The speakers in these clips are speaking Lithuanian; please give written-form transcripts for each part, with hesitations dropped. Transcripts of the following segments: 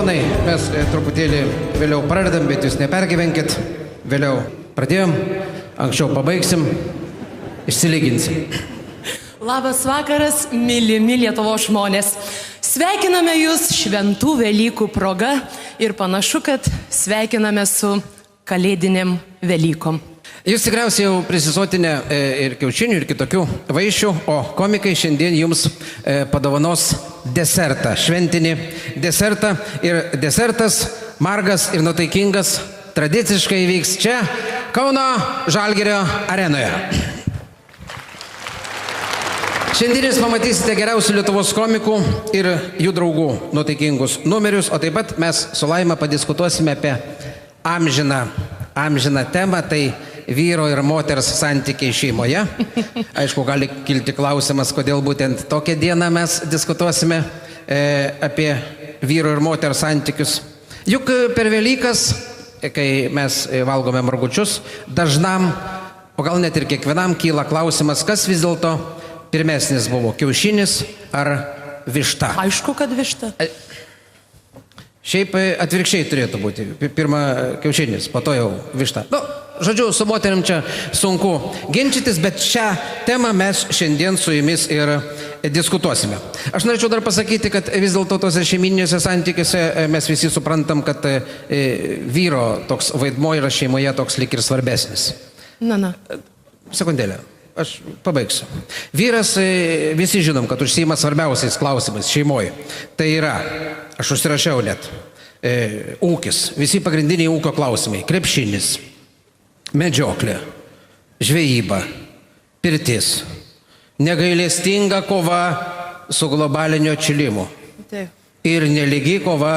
ponai, mes truputėlį vėliau pradedam, bet jūs nepergyvenkit. Vėliau pradėjom, anksčiau pabaigsim, išsilyginsim. Labas vakaras, mylimi Lietuvos žmonės. Sveikiname jūs šventų Velykų proga ir panašu, kad sveikiname su kalėdinėm Velykom. Jūs tikriausiai jau prisisotinę ir kiaušinių, ir kitokių vaišių, o komikai šiandien jums padovanos desertą, šventinį desertą. Ir desertas margas ir nuotaikingas tradiciškai vyks čia, Kauno Žalgirio arenoje. Šiandien jūs pamatysite geriausių Lietuvos komikų ir jų draugų nuotaikingus numerius, o taip pat mes su Laima padiskutuosime apie amžiną temą, tai vyro ir moters santykiai šeimoje. Aišku, gali kilti klausimas, kodėl būtent tokią dieną mes diskutuosime apie vyro ir moters santykius. Juk per Velykas, kai mes valgome margučius, dažnam, o gal net ir kiekvienam kyla klausimas, kas vis dėlto pirmesnis buvo, kiaušinis ar višta? Aišku, kad višta. Šiaip atvirkščiai turėtų būti. Pirma kiaušinis, po to jau višta. Žodžiu, su moterim čia sunku ginčytis, bet šią temą mes šiandien su jumis ir diskutuosime. Aš norėčiau dar pasakyti, kad vis dėlto tose šeiminėse santykiuose mes visi suprantam, kad vyro toks vaidmuo yra šeimoje toks lyg ir svarbesnis. Sekundėlę. Aš pabaigsiu. Vyras, visi žinom, kad užsiima svarbiausiais klausimais šeimoje. Tai yra, aš užsirašiau net, ūkis, visi pagrindiniai ūkio klausimai, krepšinis, medžioklė, žvejyba, pirtis, negailestinga kova su globaliniu atšilimu ir nelygi kova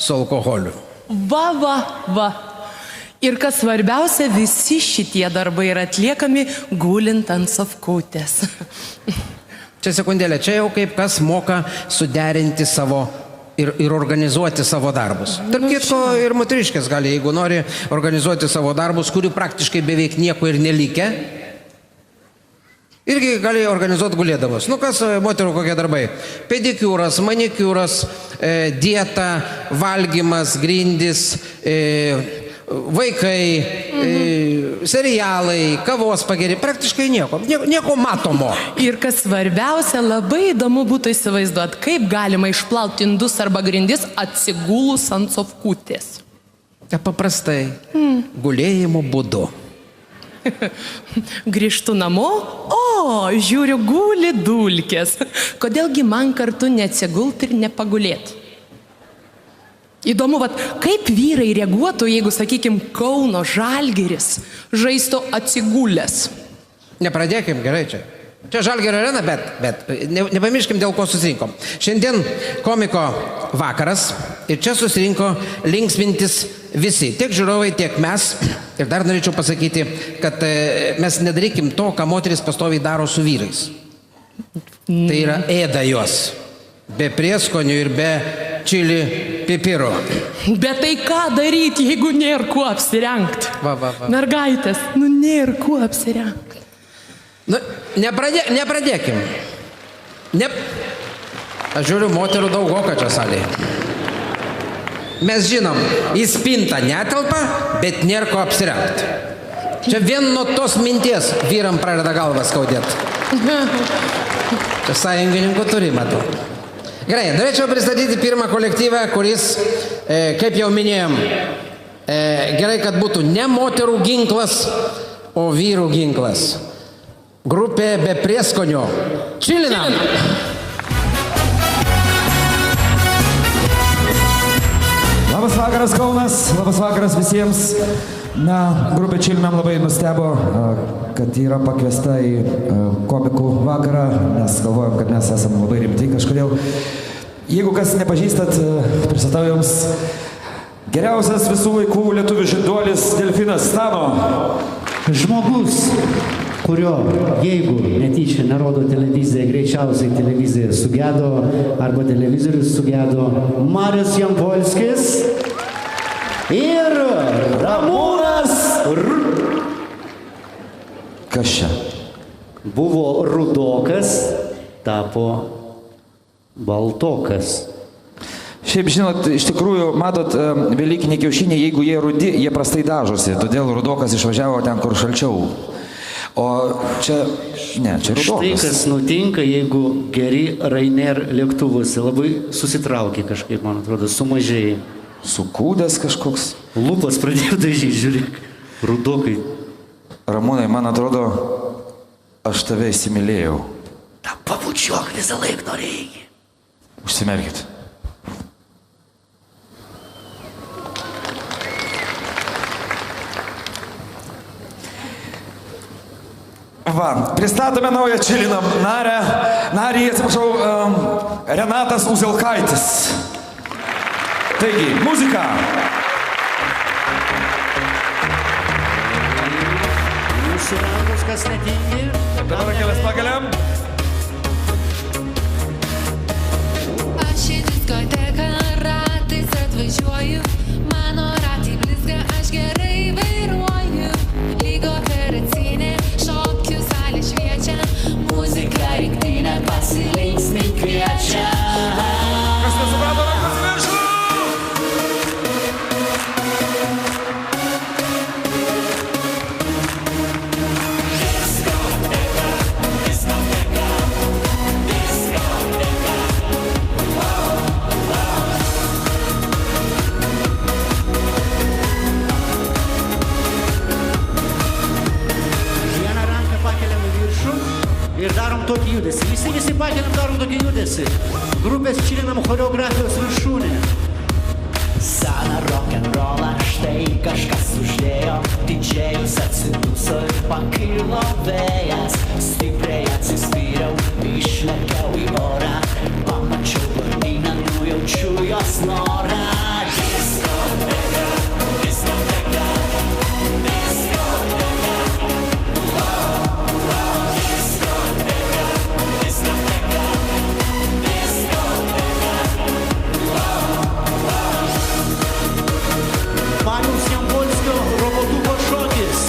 su alkoholiu. Va. Ir kas svarbiausia, visi šitie darbai yra atliekami gulint ant sofkutės. Čia sekundėlė, čia jau kaip kas moka suderinti savo ir organizuoti savo darbus. Tarp kitko ir moteriškės gali, jeigu nori organizuoti savo darbus, kurių praktiškai beveik nieko ir nelikę, irgi gali organizuoti gulėdamas. Kas moterų kokie darbai? Pedikiūras, manikiūras, dieta, valgymas, grindis, vaikai, serialai, kavos pageri, praktiškai nieko matomo. Ir kas svarbiausia, labai įdomu būtų įsivaizduoti, kaip galima išplauti indus arba grindis atsigulus ant sofkutės. Paprastai, gulėjimo būdu. Grįžtu namo, žiūriu, guli dulkės. Kodėlgi man kartu neatsigult ir nepagulėt? Įdomu, kaip vyrai reaguotų, jeigu, sakykime, Kauno Žalgiris žaistų atsigulęs. Nepradėkim, gerai čia. Čia Žalgirio arena, bet nepamirškim, dėl ko susirinkom. Šiandien komiko vakaras ir čia susirinko linksmintis visi, tiek žiūrovai, tiek mes. Ir dar norėčiau pasakyti, kad mes nedarykim to, ką moteris pastoviai daro su vyrais. Tai yra ėda juos. Be prieskonių ir be čili pipiro. Bet tai ką daryti, jeigu nėra kuo apsirengti? Mergaitės, nėra kuo apsirengti. Nepradėkim. Aš žiūriu, moterų daugoka čia salėje. Mes žinom, į spintą netelpa, bet nėra ko apsirengti. Čia vien nuo tos minties vyram pradeda galvą skaudėti. Čia sąjungininkų turi, matau. Gerai, norėčiau pristatyti pirmą kolektyvą, kuris, kaip jau minėjom, gerai, kad būtų ne moterų ginklas, o vyrų ginklas. Grupė be prieskonio. Čilinam! Labas vakaras, Kaunas, labas vakaras visiems. Grupė Čilinam labai nustebo, kad yra pakviesta į komikų vakarą. Mes galvojam, kad mes esame labai rimti kažkodėl. Jeigu kas nepažįstat, pristatau jums geriausias visų laikų lietuvių žinduolis delfinas Stano. Žmogus, kurio, jeigu netyčia nerodo televizija, greičiausiai televizija sugedo arba televizorius sugedo, Marius Jampolskis ir Ramūnas Kas čia? Buvo rudokas, tapo baltokas. Šiaip, žinot, iš tikrųjų, matot, velykiniai kiaušiniai, jeigu jie rudi, jie prastai dažosi, todėl rudokas išvažiavo ten, kur šalčiau. O čia, ne, čia rudokas. Štai kas nutinka, jeigu geri Ryanair lėktuvuose, labai susitraukia kažkaip, man atrodo, sumažėjai. Sukūdęs kažkoks. Lūpas pradėjo dažyti, žiūrėk, rudokai. Ramūnai, man atrodo, aš tave įsimylėjau. Ta pabučiuok visą laiką norėjai. Užsimerkit. Va, pristatome naują Čilinam narį, atsiprašau, Renatas Uzelkaitis. Taigi, muzika. Jūsų rankos kas netingi. Dabar kelias pagaliam. Aš į diskoteką ratais atvažiuoju, mano ratai blizga, aš gerai vairuoju. Lyg operacinė, šokių salė šviečia, muzika rinktinė pasilinksmint kviečia. Kas nesuprato, rankas į viršų? Ir darom tokį judesį. Visi pakeliam, darom tokį judesį. Grupės Čilinam choreografijos viršūnė. Seną rock'n'rollą štai kažkas uždėjo, didžėjus atsiduso ir pakilo vėjas. Stipriai atsispyriau, išlekiau į orą, pamačiau vardyną, nujaučiu jos norą. Diskoteka, diskoteka, diskoteka. Mariaus Jampolskio robotuko šokis.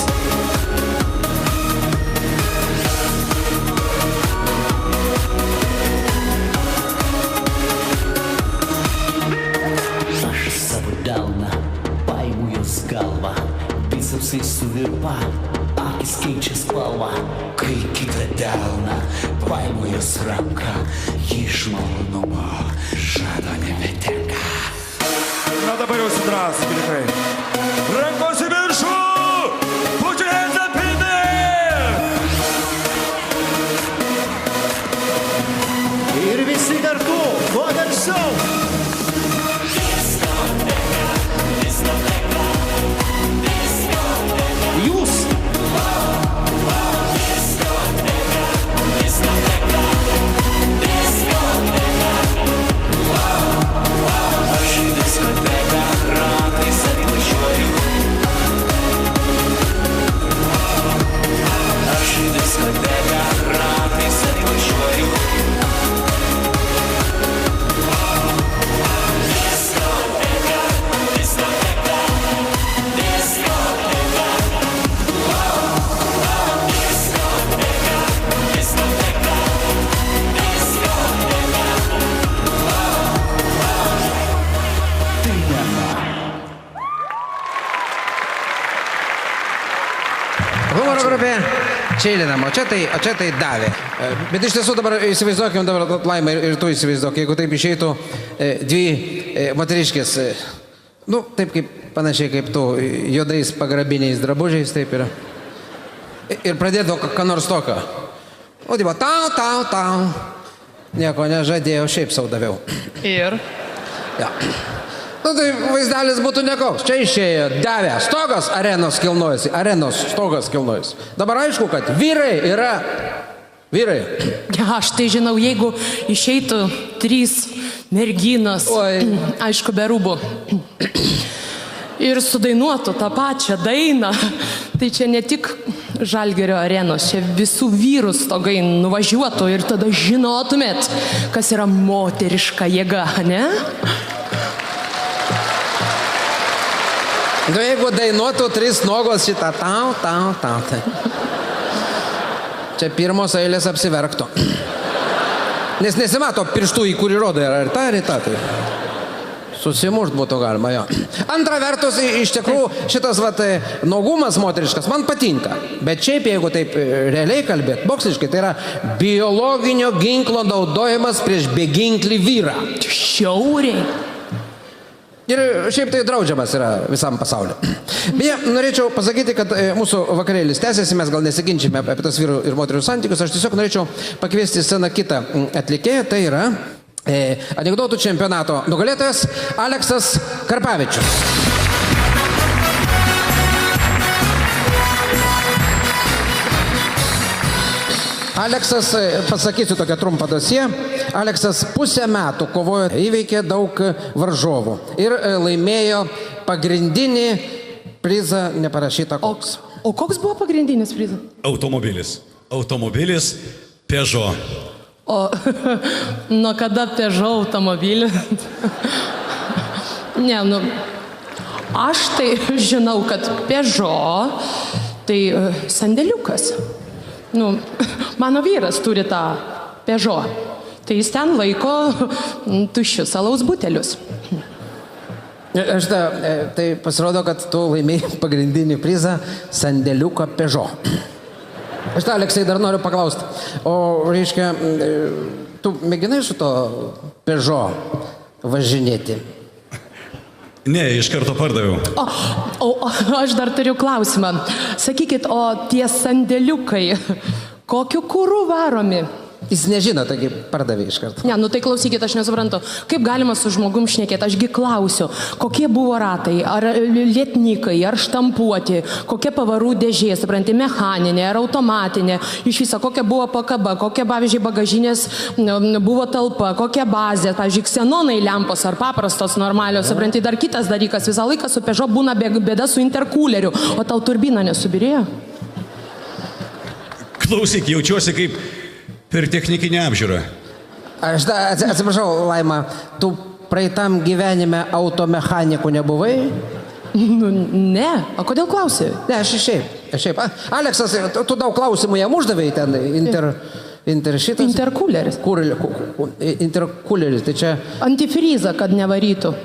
Aš savo delną paimu jos galvą, bicepsai suvirpa, akis keičia spalvą. Kai kitą delną paimu jos ranką, ji iš malonumo žado nebetenka. Na dabar jau sudrasų, tikrai. Rankos į viršų! Put your hands up in there! Ir visi kartu, kuo garsiau. Jūs. Aš į diskoteką ratais atvažiuoju. Aš į diskoteką ratais atvažiuoju. Diskoteka, diskoteka, diskoteka. Diskoteka, diskoteka, diskoteka. Tai viena. Humoro grupė Čilinam, o čia tai davė. Bet iš tiesų dabar įsivaizduokim, dabar Laima ir tu įsivaizduok, jeigu taip išeitų dvi moteriškės, nu, taip kaip panašiai kaip tu, juodais pagrabiniais drabužiais, taip yra. Ir pradėtų ką nors tokio. O tipo, tau. Nieko nežadėjau, šiaip sau daviau. Ir Ja. Nu tai vaizdelis būtų nekoks. Čia išėjo davė. Stogas arenos kilnojasi. Arenos stogas kilnojasi. Dabar aišku, kad vyrai yra. Vyrai. ja, aš tai žinau, jeigu išeitų 3 merginos, Oi. aišku, be rūbų, ir sudainuotų tą pačią dainą, tai čia ne tik Žalgirio arenos, čia visų vyrų stogai nuvažiuotų ir tada žinotumėt, kas yra moteriška jėga, ne? Nu jeigu dainuotų 3 nogos šitą tau. Čia pirmos eilės apsiverktų. Nes nesimato pirštų, į kurį rodo, ar ta. Tai. Susimušt būtų galima, jo. Antra vertus, iš tikrųjų, šitas nuogumas moteriškas man patinka. Bet šiaip, jeigu taip realiai kalbėt, moksliškai, tai yra biologinio ginklo naudojimas prieš beginklį vyrą. Šiauriai. Ir šiaip tai draudžiamas yra visam pasauliu. Beje, norėčiau pasakyti, kad mūsų vakarėlis tęsiasi, mes gal nesiginčime apie tas vyrų ir moterių santykius, aš tiesiog norėčiau pakviesti į sceną kitą atlikėją, tai yra anekdotų čempionato nugalėtojas Aleksas Karpavičius. Aleksas, pasakysiu tokią trumpą dosiją, Aleksas pusę metų kovojo, įveikė daug varžovų ir laimėjo pagrindinį prizą neparašytą koks. O koks buvo pagrindinis prizas? Automobilis Peugeot. O nuo kada Peugeot automobilį? Ne, aš tai žinau, kad Peugeot tai sandėliukas. Mano vyras turi tą Peugeot. Tai jis ten laiko tuščius alaus butelius. Tai pasirodo, kad tu laimėjai pagrindinį prizą sandėliuką Peugeot. Aš Aleksai dar noriu paklausti. O, reiškia, tu mėginai su to Peugeot važinėti? Ne, iš karto pardaviau. O aš dar turiu klausimą. Sakykit, o tie sandėliukai kokiu kuru varomi? Jis nežino, taigi pardavė iš karto. Ne, tai klausykit, aš nesuprantu. Kaip galima su žmogum šnekėti? Ašgi klausiu, kokie buvo ratai, ar lietnikai, ar štampuoti, kokia pavarų dėžė, supranti, mechaninė, ar automatinė, iš viso, kokia buvo pakaba, kokia, pavyzdžiui, bagažinės buvo talpa, kokia bazė, pavyzdžiui, ksenonai lempos, ar paprastos, normalios, supranti, dar kitas dalykas, visą laiką su Peugeot būna bėda su interkuleriu, o tau turbina nesubirėjo? Klausyk, jaučiuosi kaip per technikinę apžiūrą. Aš atsiprašau, Laima, tu praeitam gyvenime automechanikų nebuvai? Ne, o kodėl klausi? Ne, aš šiaip. Aleksas, tu daug klausimų jam uždavai ten, šitas? Interkuleris. Interkuleris, tai čia... Antifrizą, kad nevarytų.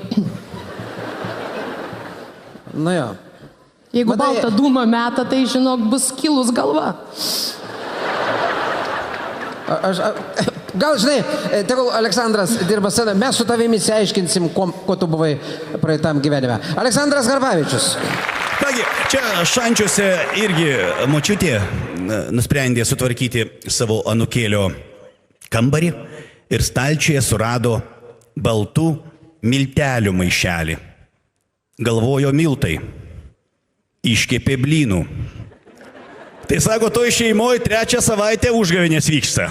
Nu jo. Jeigu baltą dūmą meta, tai žinok, bus kilus galva. Gal, žinai, tegul Aleksandras dirba sceną, mes su tavimi išsiaiškinsim, ko tu buvai praeitam gyvenime. Aleksandras Karpavičius. Kągi, čia Šančiuose irgi močiutė nusprendė sutvarkyti savo anūkėlio kambarį ir stalčiuje surado baltų miltelių maišelį. Galvojo miltai. Iškepė blynų. Tai sako, toj šeimoje 3 savaitę užgavėnės vyksta.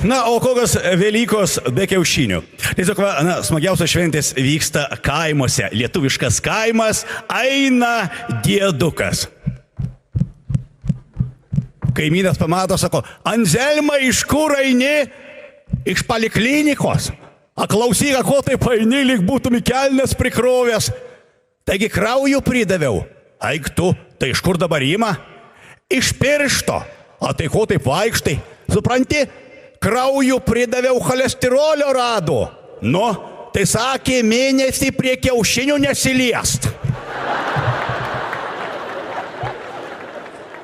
Na, o kokios Velykos be kiaušinių? Tiesiog, smagiausios šventės vyksta kaimuose. Lietuviškas kaimas, eina diedukas. Kaimynas pamato, sako, Anzelma, iš kur eini? Iš poliklinikos. Klausyk, ko taip eini, lyg būtum į kelnes prikrovęs. Taigi krauju pridaviau. Eik tu, tai iš kur dabar ima? Iš piršto. O tai ko taip vaikštai? Supranti, krauju pridaviau, cholesterolio rado. Nu, tai sakė, mėnesį prie kiaušinių nesiliest.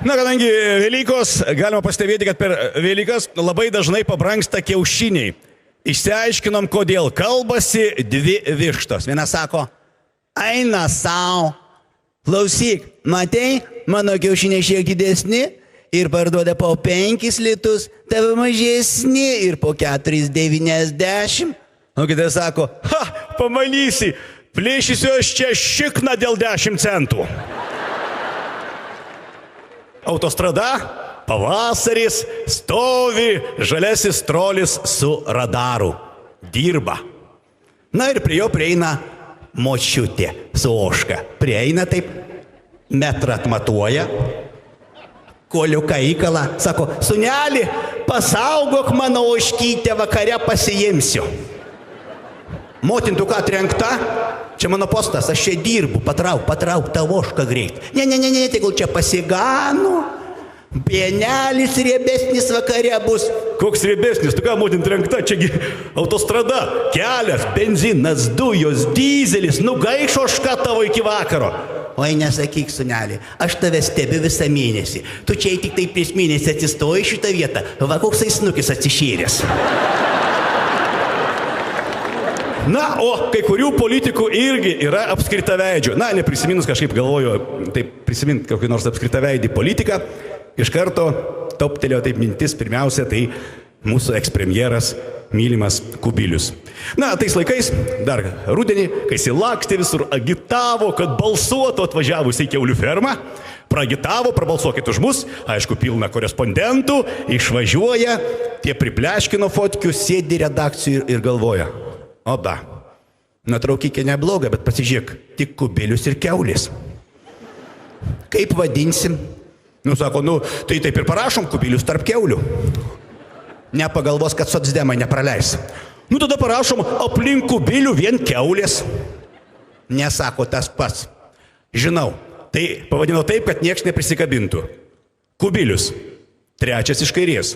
Na, kadangi Velykos, galima pastebėti, kad per Velykas labai dažnai pabrangsta kiaušiniai. Išsiaiškinom, kodėl. Kalbasi 2 vištos. Viena sako, eina sau. Klausyk, matei, mano kiaušiniai šiek didesni ir parduoda po 5 litus, tavo mažesni ir po 4,90. O kitas sako, pamanysi, plėšysiu aš čia šikną dėl 10 centų. Autostrada, pavasaris, stovi žaliasis trolis su radaru. Dirba. Na ir prie jo prieina močiutė su ožka. Prieina taip, metrą atmatuoja, koliuką įkala, sako, suneli, pasaugok mano ožkytę, vakare pasiimsiu. Motin, tu ką trenkta? Čia mano postas, aš čia dirbu, patrauk tą ožką greit. Ne, tegul čia pasigano. Pienelis riebesnis vakare bus. Koks riebesnis, tu ką, motin trenkta, čiagi autostrada, kelias, benzinas, dujos, dizelis, nugaišo šką tavo iki vakaro. Oi, nesakyk, sunelį, aš tave stebiu visą mėnesį. Tu čia tik tai prieš mėnesį atsistoji šitą vietą, va koksai snukis atsišėręs. Na, o kai kurių politikų irgi yra apskritaveidžių. Na, neprisiminus kažkaip galvoju, taip prisimint kokį nors apskritaveidį politiką, iš karto toptelėjo taip mintis, pirmiausia, tai mūsų ekspremjeras mylimas Kubilius. Na, tais laikais, dar rudenį, kai jis lakstė visur, agitavo, kad balsuotų atvažiavus į kiaulių fermą, praagitavo, prabalsuokit už mus, aišku, pilna korespondentų, išvažiuoja, tie pripleškino fotkių, sėdi redakcijų ir galvoja. Oba, nuotraukykė nebloga, bet pasižiūrėk, tik Kubilius ir kiaulės. Kaip vadinsim? Nu, sako, tai taip ir parašom Kubilius tarp kiaulių. Nepagalvos, kad socdemai nepraleis. Nu, tada parašom aplink Kubilių vien kiaulės. Nesako tas pats. Žinau, tai pavadinau taip, kad nieks neprisikabintų. Kubilius, trečias iš kairės.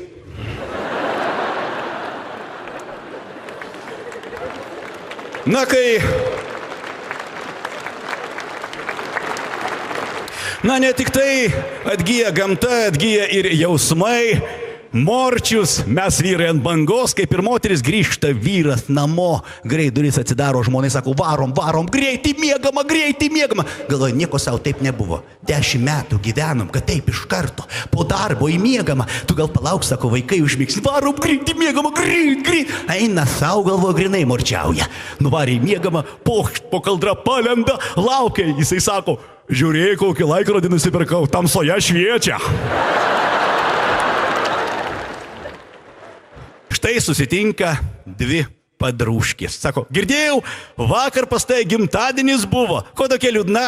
Na, ne tik tai atgyja gamta, atgyja ir jausmai, morčius, mes vyrai ant bangos, kaip ir moteris grįžta vyras namo, greit duris atsidaro, žmonai sako, varom, greitai miegama. Galvoju, nieko savo taip nebuvo. 10 metų gyvenom, kad taip iš karto, po darbo įmiegama. Tu gal palauk, sako, vaikai užmigs, varom, greitai miegama, greit. Eina savo, galvoju, grinai morčiauja. Nuvarė įmiegama, po kaldra palenda, laukia, jisai sako, žiūrėk, kokį laikrodį nusipirkau, tamsoje šviečia. Štai susitinka dvi padrūškės. Sako, girdėjau, vakar pas tai gimtadienis buvo. Ko tokia liūdna?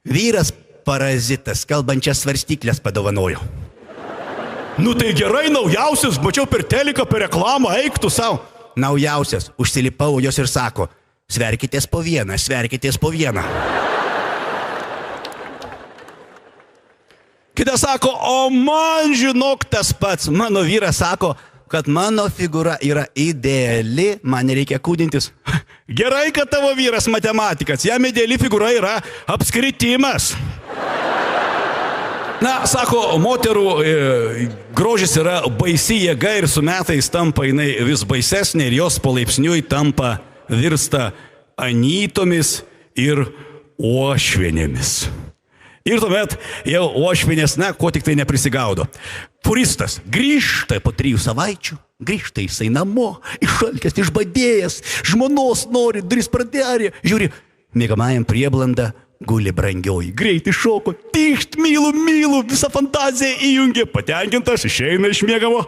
Vyras parazitas, kalbančias svarstyklės padovanojo. Nu tai gerai, naujausias, mačiau per teliką, per reklamą, eik tu savo. Naujausias, užsilipau jos ir sako, sverkitės po vieną. Kitas sako, o man žinok tas pats. Mano vyras sako, kad mano figūra yra ideali, man nereikia kūdintis. Gerai, kad tavo vyras matematikas, jam ideali figūra yra apskritimas. Na, sako, moterų grožis yra baisi jėga ir su metais tampa jinai vis baisesnė ir jos palaipsniui virsta anytomis ir uošvienėmis. Ir tuomet jau uošvienės, ko tik tai neprisigaudo. Furistas grįžta po 3 savaičių, grįžta jisai namo, išalkęs, išbadėjęs, žmonos nori, duris pradarė, žiūri, miegamajam prieblanda guli brangioji, greit iššoko, tikšt, mylu, visą fantaziją įjungė, patenkintas, išeina iš miegamo,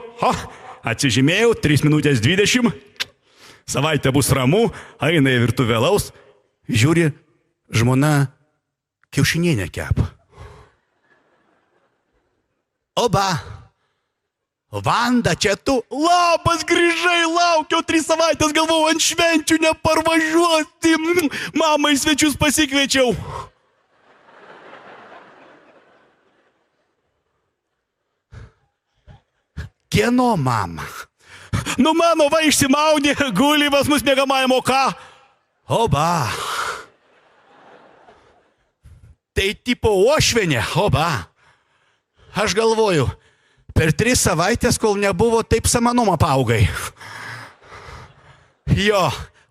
atsižymėjau, 3 minutės 20, savaitę bus ramu, eina į virtuvę laus, žiūri, žmona kiaušinienę kepa. Oba, Vanda, čia tu, labas, grįžai, laukiau 3 savaitės, galvojau, ant švenčių neparvažiuoti, mamai svečius pasikviečiau. Kieno mama? Nu, mano va išsimaudė, guli pas mus miegamajam, o ką? Oba. Tai tipo uošvienė, oba. Aš galvoju, per 3 savaitės, kol nebuvo, taip samanumą paaugai. Jo,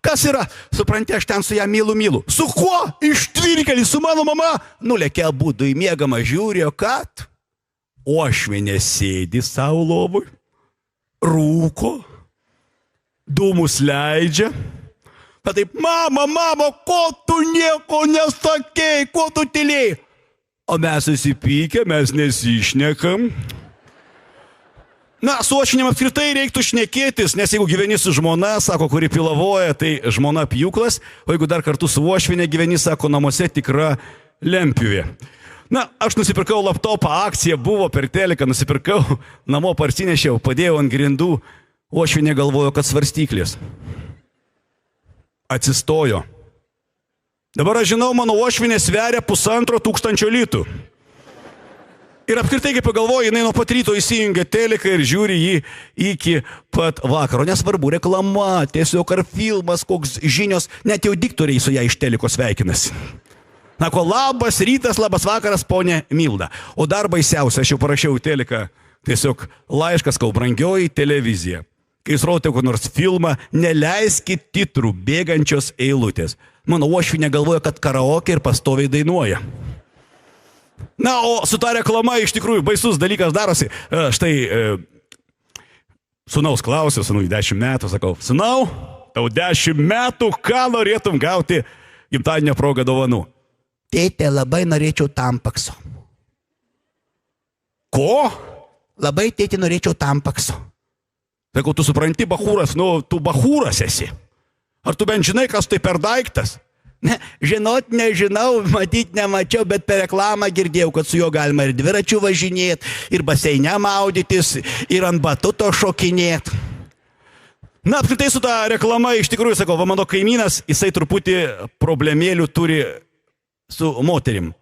kas yra? Supranti, aš ten su ją mylu. Su kuo? Ištvirkelį, su mano mama. Nulėkė abudu į miegamą, žiūrėjo, kad uošvienė sėdi savo lovui, rūko, dūmus leidžia. Bet taip, mama, ko tu nieko nesakei, ko tu tylėjai? O mes susipykę, mes nesišnekam. Na, su uošvinėm apskritai reiktų šnekėtis, nes jeigu gyveni su žmona, sako, kuri pilavoja, tai žmona pjūklas, o jeigu dar kartu su uošvinė gyveni, sako, namuose tikra lempivė. Na, aš nusipirkau laptopą, akcija buvo per teliką, nusipirkau, namo parsinešiau, padėjau ant grindų, uošvinė galvojo, kad svarstyklės. Atsistojo. Dabar aš žinau, mano uošvinė sveria 1500 litų. Ir apskritai, kai pagalvoju, jinai nuo pat ryto įsijungia teliką ir žiūri jį iki pat vakaro. Nesvarbu, reklama, tiesiog ar filmas, koks žinios, net jau diktoriai su ją iš teliko sveikinasi. Sako, labas rytas, labas vakaras, ponė Milda. O dar baisiausia, aš jau parašiau teliką, tiesiog laiškas, kau brangioji televizija. Kai jūs rodote kokį nors filmą, neleiskit titrų bėgančios eilutės. Mano uošvinė galvoja, kad karaoke ir pastoviai dainuoja. Na, o su ta reklama iš tikrųjų baisus dalykas darosi. Štai, sūnaus klausiu, sūnui 10 metų, sakau, sūnau, tau 10 metų, ką norėtum gauti gimtadienio progą dovanų? Tėte, labai norėčiau tampakso. Ko? Labai, tėte, norėčiau tampakso. Sakau, tu supranti, bachūras, tu bachūras esi. Ar tu bent žinai, kas tai per daiktas? Ne, žinot, nežinau, matyt, nemačiau, bet per reklamą girdėjau, kad su juo galima ir dviračių važinėti, ir baseine maudytis, ir ant batuto šokinėti. Na, apskritai su ta reklama, iš tikrųjų, sakau, va mano kaimynas, jisai truputį problemėlių turi su moterim.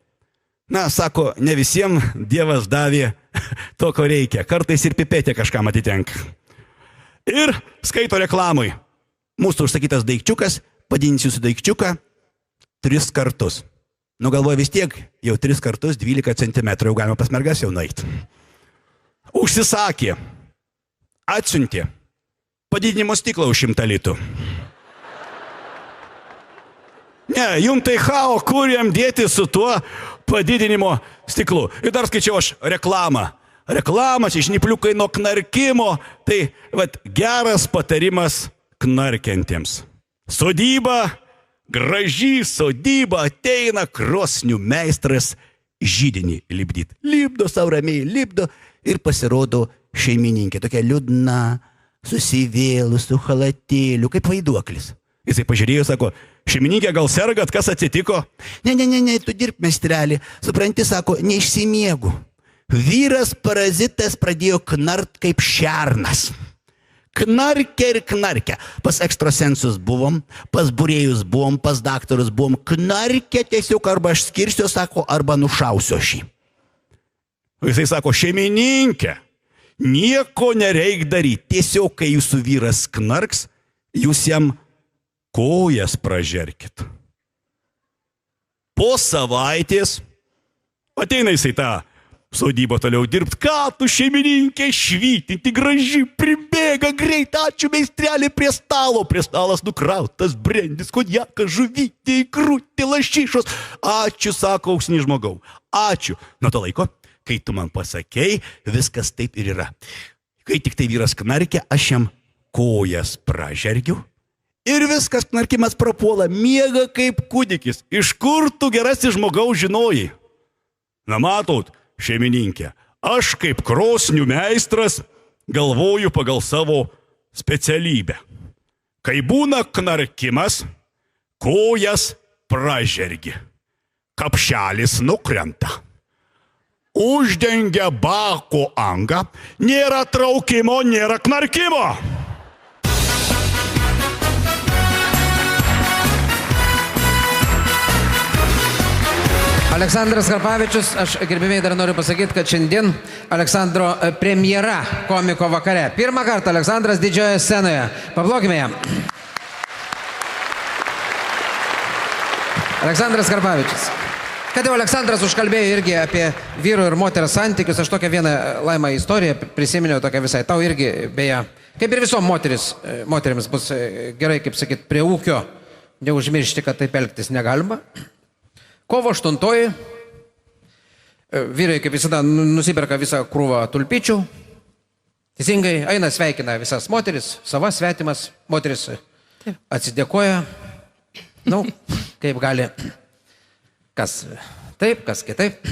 Na, sako, ne visiems Dievas davė to, ko reikia. Kartais ir pipetė kažkam atitenka. Ir skaito reklamui. Mūsų užsakytas daikčiukas, padidinsiu jūsų daikčiuką 3 kartus. Nu, galvoju, vis tiek jau 3 kartus 12 cm jau galima pas mergas jau nueiti. Užsisakė, atsiuntė, padidinimo stiklą už 100 litų. Ne, jum tai hao, kur jam dėti su tuo padidinimo stiklu. Ir dar skaičiau aš reklamą. Reklamas, išnipliukai nuo knarkimo, tai geras patarimas knarkiantiems. Sodyba, graži sodyba, ateina krosnių meistras židinį lipdyti. Lipdo savo ramiai, lipdo ir pasirodo šeimininkė, tokia liūdna, susivėlus, su chalatėliu, kaip vaiduoklis. Jisai pažiūrėjo, sako, šeimininkė, gal sergat, kas atsitiko? Ne, tu dirb, meistrelį. Supranti, sako, neišsimiegu. Vyras parazitas pradėjo knart kaip šernas. Knarkia ir knarkia. Pas ekstrasensus buvom, pas būrėjus buvom, pas daktarus buvom. Knarkia tiesiog arba aš skirsiu, sako, arba nušausiu šį. Jisai sako, šeimininkė, nieko nereik daryti. Tiesiog, kai jūsų vyras knarks, jūs jam kojas pražerkit. Po savaitės ateina jisai tą sodybą toliau dirbt. Ką tu, šeimininkė, švytinti, graži, pribėga greit, ačiū meistrelė prie stalo. Prie stalas nukrautas brendis, konjakas, žuvytė, įkrūtė, lašišos. Ačiū, sako auksini žmogau. Ačiū. Nuo to laiko, kai tu man pasakei, viskas taip ir yra. Kai tik tai vyras knarkia, aš jam kojas pražergiu. Ir viskas, knarkimas prapuola, miega kaip kūdikis. Iš kur tu gerasis žmogaus žinojai? Na matot, šeimininkė, aš kaip krosnių meistras galvoju pagal savo specialybę. Kai būna knarkimas, kojas pražergi. Kapšelis nukrenta. Uždengia bako angą, nėra traukimo, nėra knarkimo. Aleksandras Karpavičius, aš gerbėmiai dar noriu pasakyti, kad šiandien Aleksandro premjera komiko vakare. Pirmą kartą Aleksandras didžiojoje scenoje. Paplokime jam. Aleksandras Karpavičius. Kad jau Aleksandras užkalbėjo irgi apie vyro ir moters santykius, aš tokią vieną laimą istoriją prisiminiau tokią visai. Tau irgi, beje, kaip ir visom moterims bus gerai, kaip sakyt, prie ūkio neužmiršti, kad taip elgtis negalima. Kovo 8. Vyrai, kaip visada, nusiperka visą krūvą tulpičių. Teisingai, eina sveikina visas moteris, savas svetimas, moteris atsidėkoja. Nu, kaip gali, kas taip, kas kitaip.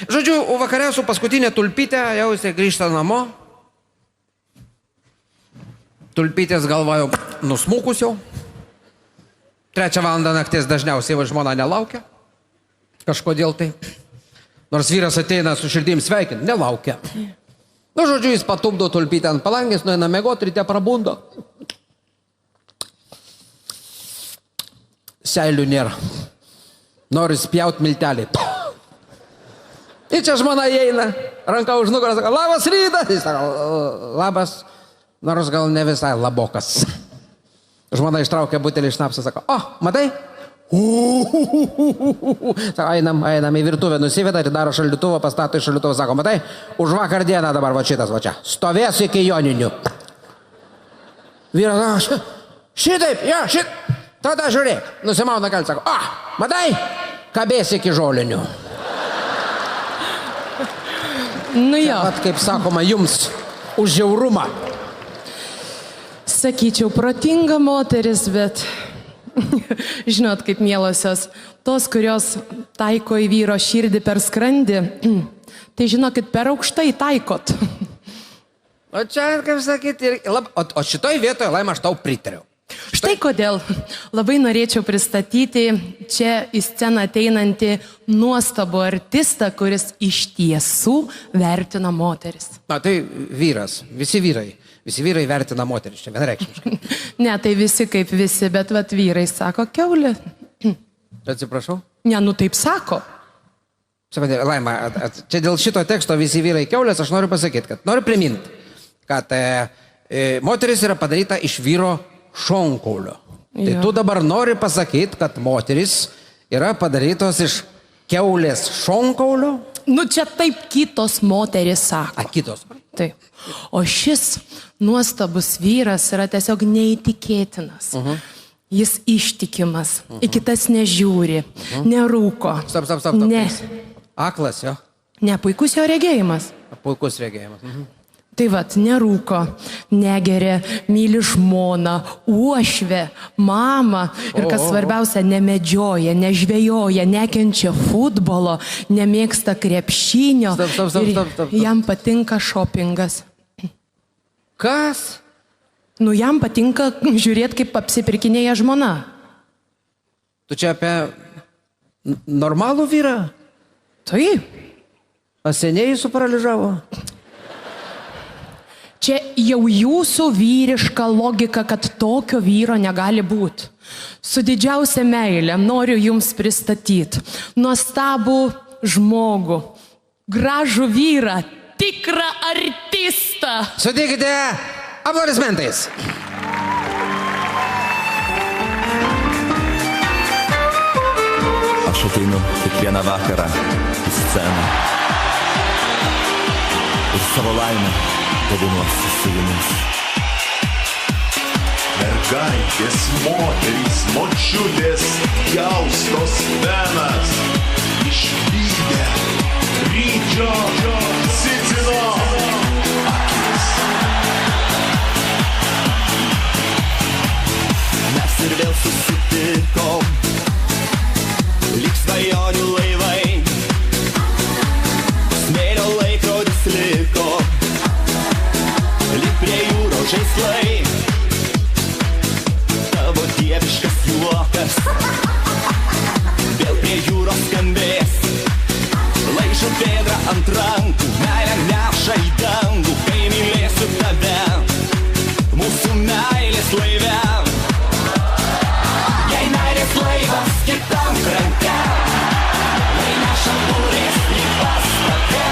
Žodžiu, vakare su paskutinė tulpytė, jau jisai grįžta namo. Tulpytės galva jau nusmukus jau. 3 valandą nakties dažniausiai žmona nelaukia. Kažkodėl tai. Nors vyras ateina su širdim sveikinti, nelaukia. Nu, žodžiu, jis patupdo tulpytę ant palangės, nueina miegot, ryte prabundo. Seilių nėra. Nori spjaut miltelį. Ir čia žmona įeina, ranka už nugaros, sako, labas rytas. Jis sako, labas, nors gal ne visai labokas. Žmona ištraukė butelį šnapsą, sako, matai? Sako, einam į virtuvę, nusiveda, atidaro šaldytuvą, pastato į šaldytuvą, sako, matai, už vakar dieną dabar va šitas va čia, stovėsiu iki joninių. Vyras, šitaip, tada žiūrėk, nusimauna kalį, sako, matai, kabėsi iki žolinių. Nu jo. Vat kaip sakoma, jums už žiaurumą. Sakyčiau, protinga moteris, bet žinot, kaip mielosios, tos, kurios taiko į vyro širdį per skrandį, tai žinokit, per aukštai taikot. O čia, kaip sakyti, o šitoj vietoje, Laima, aš tau pritariu. Štai kodėl labai norėčiau pristatyti čia į sceną ateinantį nuostabų artistą, kuris iš tiesų vertina moteris. Na, tai vyras, visi vyrai vertina moteris, čia vienareikšmiškai. Ne, tai visi kaip visi, bet vat vyrai sako kiaulė. Atsiprašau? Ne, nu taip sako. Laima, čia dėl šito teksto visi vyrai kiaulės, aš noriu pasakyti, kad noriu priminti, kad moteris yra padaryta iš vyro šonkaulio. Tai tu dabar nori pasakyti, kad moteris yra padarytos iš kiaulės šonkaulio? Nu, čia taip kitos moteris sako. Kitos. Taip. O šis nuostabus vyras yra tiesiog neįtikėtinas. Jis ištikimas, į kitas nežiūri, nerūko. Stop. Ne. Aklas, jo? Ne, puikus jo regėjimas. Puikus regėjimas. Tai vat, nerūko, negeria, myli žmoną, uošvę, mamą ir kas svarbiausia, nemedžioja, nežvejoja, nekenčia futbolo, nemėgsta krepšinio. Stop. Jam patinka šopingas. Kas? Nu, jam patinka žiūrėti, kaip apsipirkinėja žmona. Tu čia apie normalų vyrą? Taip. A seniai suparalyžavo? Čia jau jūsų vyriška logika, kad tokio vyro negali būti. Su didžiausia meilė noriu jums pristatyti nuostabų žmogų, gražų vyrą, tikrą artistą. Sutikite aplodismentais. Aš ateinu kiekvieną vakarą į sceną ir savo laimę dalinuosi su jumis. Mergaitės, moterys, močiutės, jaustos venas, išvydę ryčio Cicino akis. Mes ir vėl susitikom, lyg svajonių laivai, smėlio laikrodis liko, lyg prie jūros žaislai, tavo dieviškas juokas vėl prie jūros skambės, laižo pėdą ant rankų, meilę neša į dangų, kai mylėsiu tave, mūsų meilės laive. Jei meilės laivas kitam krante, lai neša burės į pastatę,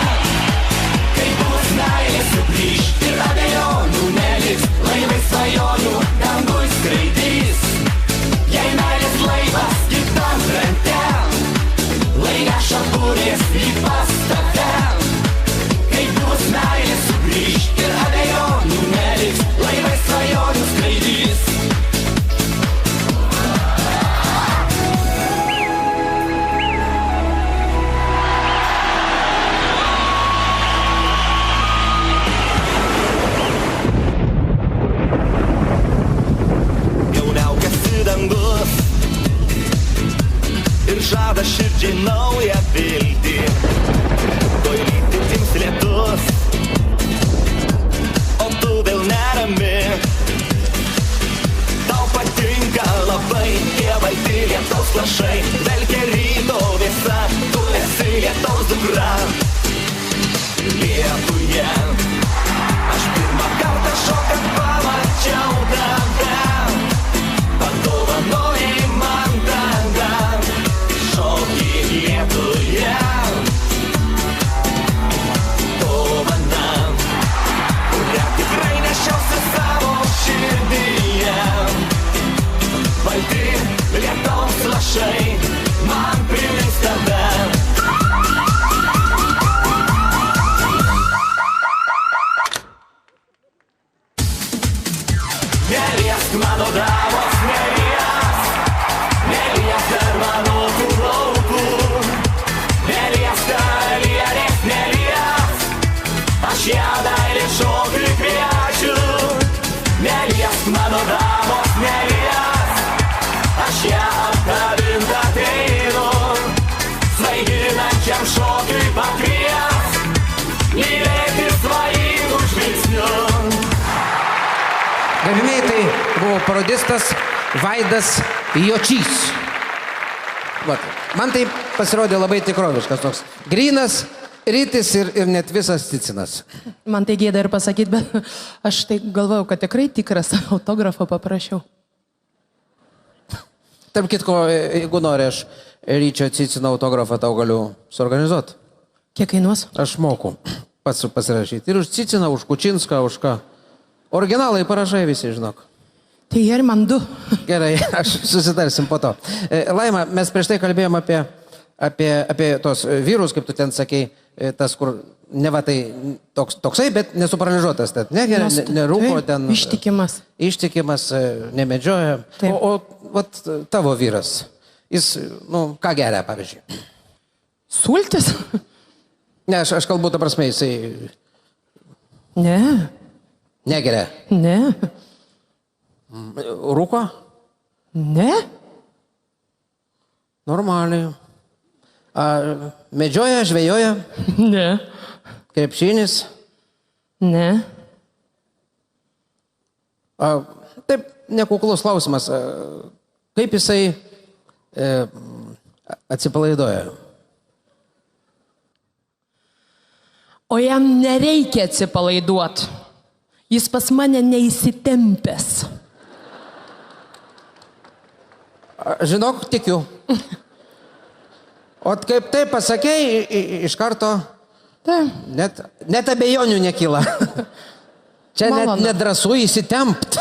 kai bus meilės sugrįž ir abejonių neliks, laivai svajonių dangui skraidys. Jei meilės laivas kitam krante, lai neša burės į pastatę, kai bus meilės sugrįž ir abejonių neliks, laivai svajonių skraidys. Ir žada širdžiai naują viltį, tuoj lyti tims lietus, o tu vėl nerami. Tau patinka labai tie balti lietaus lašai, velkia ryto vėsa, tu esi lietaus dukra. Lietuje aš pirmą kartą šokant pamačiau tave, padovanojai man tada šokį Lietuje. tavo parodistas Vaidas Jočys. Vat. Man tai pasirodė labai tikroviškas toks. Grynas, rytis ir net visas Cicinas. Man tai gėda ir pasakyti, bet aš tai galvojau, kad tikrai tikras autografą paprašiau. Tarp kitko, jeigu nori, aš Ryčio Cicino autografą tau galiu suorganizuoti. Kiek kainuos? Aš moku pats pasirašyti. Ir už Ciciną, už Kučinską, už ką. Originalai parašai visi, žinok. Tai ir man 2. Gerai, aš susitarsim po to. Laima, mes prieš tai kalbėjom apie tos vyrus, kaip tu ten sakei, tas, kur ne va tai toksai, bet nesuparalyžuotas. Nerūko ten. Ištikimas. Ištikimas, nemedžioja. O vat tavo vyras, jis, ką geria, pavyzdžiui? Sultis? Ne, aš kalbu, ta prasme, jisai... Ne. Negeria? Ne. Rūko? Ne. Normaliai. Medžioja, žvejoja? Ne. Krepšinis? Ne. Taip, nekuklus klausimas. Kaip jisai atsipalaiduoja? O jam nereikia atsipalaiduoti. Jis pas mane neįsitempęs. Žinok, tikiu. O kaip tai pasakei, iš karto net abejonių nekyla. Čia net nedrasu įsitempt.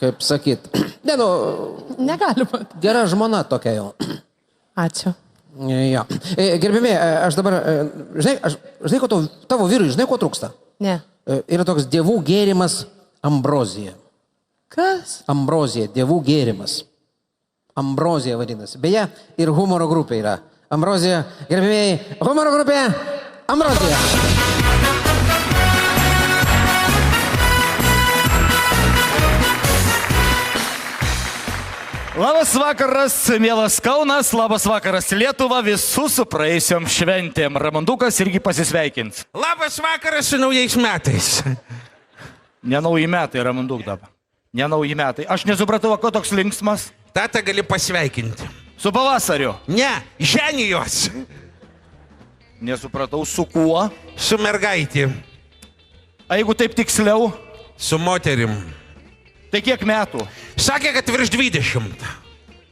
Kaip sakyt. Negalima. Gera žmona tokia jau. Ačiū. Ja. Gerbimi, aš dabar, žinai, ko tavo vyrui, žinai, ko trūksta? Ne. Yra toks dievų gėrimas ambrozija. Kas? Ambrozija, dievų gėrimas. Ambrozija vadinasi. Beje, ir humoro grupė yra. Ambrozija, gerbimieji, humoro grupė Ambrozija. Labas vakaras, mielas Kaunas, labas vakaras Lietuva, visus su praėjusiom šventėm. Ramandukas irgi pasisveikins. Labas vakaras su naujais metais. Ne nauji metai, Ramanduk dabar. Ne nauji metai. Aš nesupratau, ko toks linksmas. Tata gali pasveikinti. Su pavasariu. Ne, ženijos. Nesupratau, su kuo? Su mergaitė. A jeigu taip tiksliau? Su moterim. Tai kiek metų? Sakė, kad virš 20.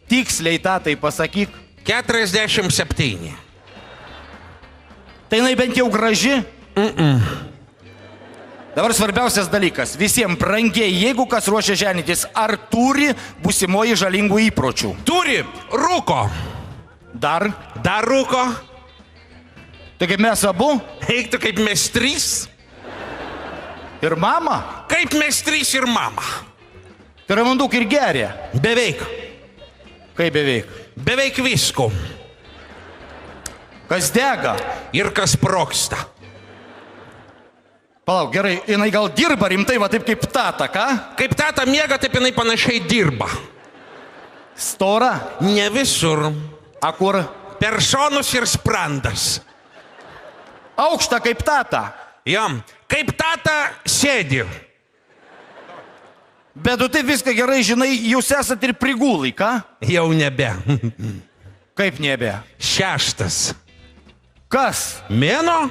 Tiksliai tą tai pasakyk. 47. Tai jinai bent jau graži? Dabar svarbiausias dalykas. Visiems brangiai, jeigu kas ruošia ženytis, ar turi būsimoji žalingų įpročių? Turi. Rūko. Dar? Dar rūko. Tai kaip mes abu? Eiktų kaip mes 3. Ir mama? Kaip mes 3 ir mama. Tai Ramanduk ir geria? Beveik. Kaip beveik? Beveik visko. Kas dega? Ir kas proksta. Palauk, gerai, jinai gal dirba rimtai, va taip kaip tata, ką? Kaip tata miega, taip jinai panašiai dirba. Stora? Ne visur. A kur? Per šonus ir sprandas. Aukšta kaip tata? Jam, kaip tata sėdi. Bet tu taip viską gerai žinai, jūs esat ir prigūlai, ką? Jau nebe. Kaip nebe? 6. Kas? Mėno?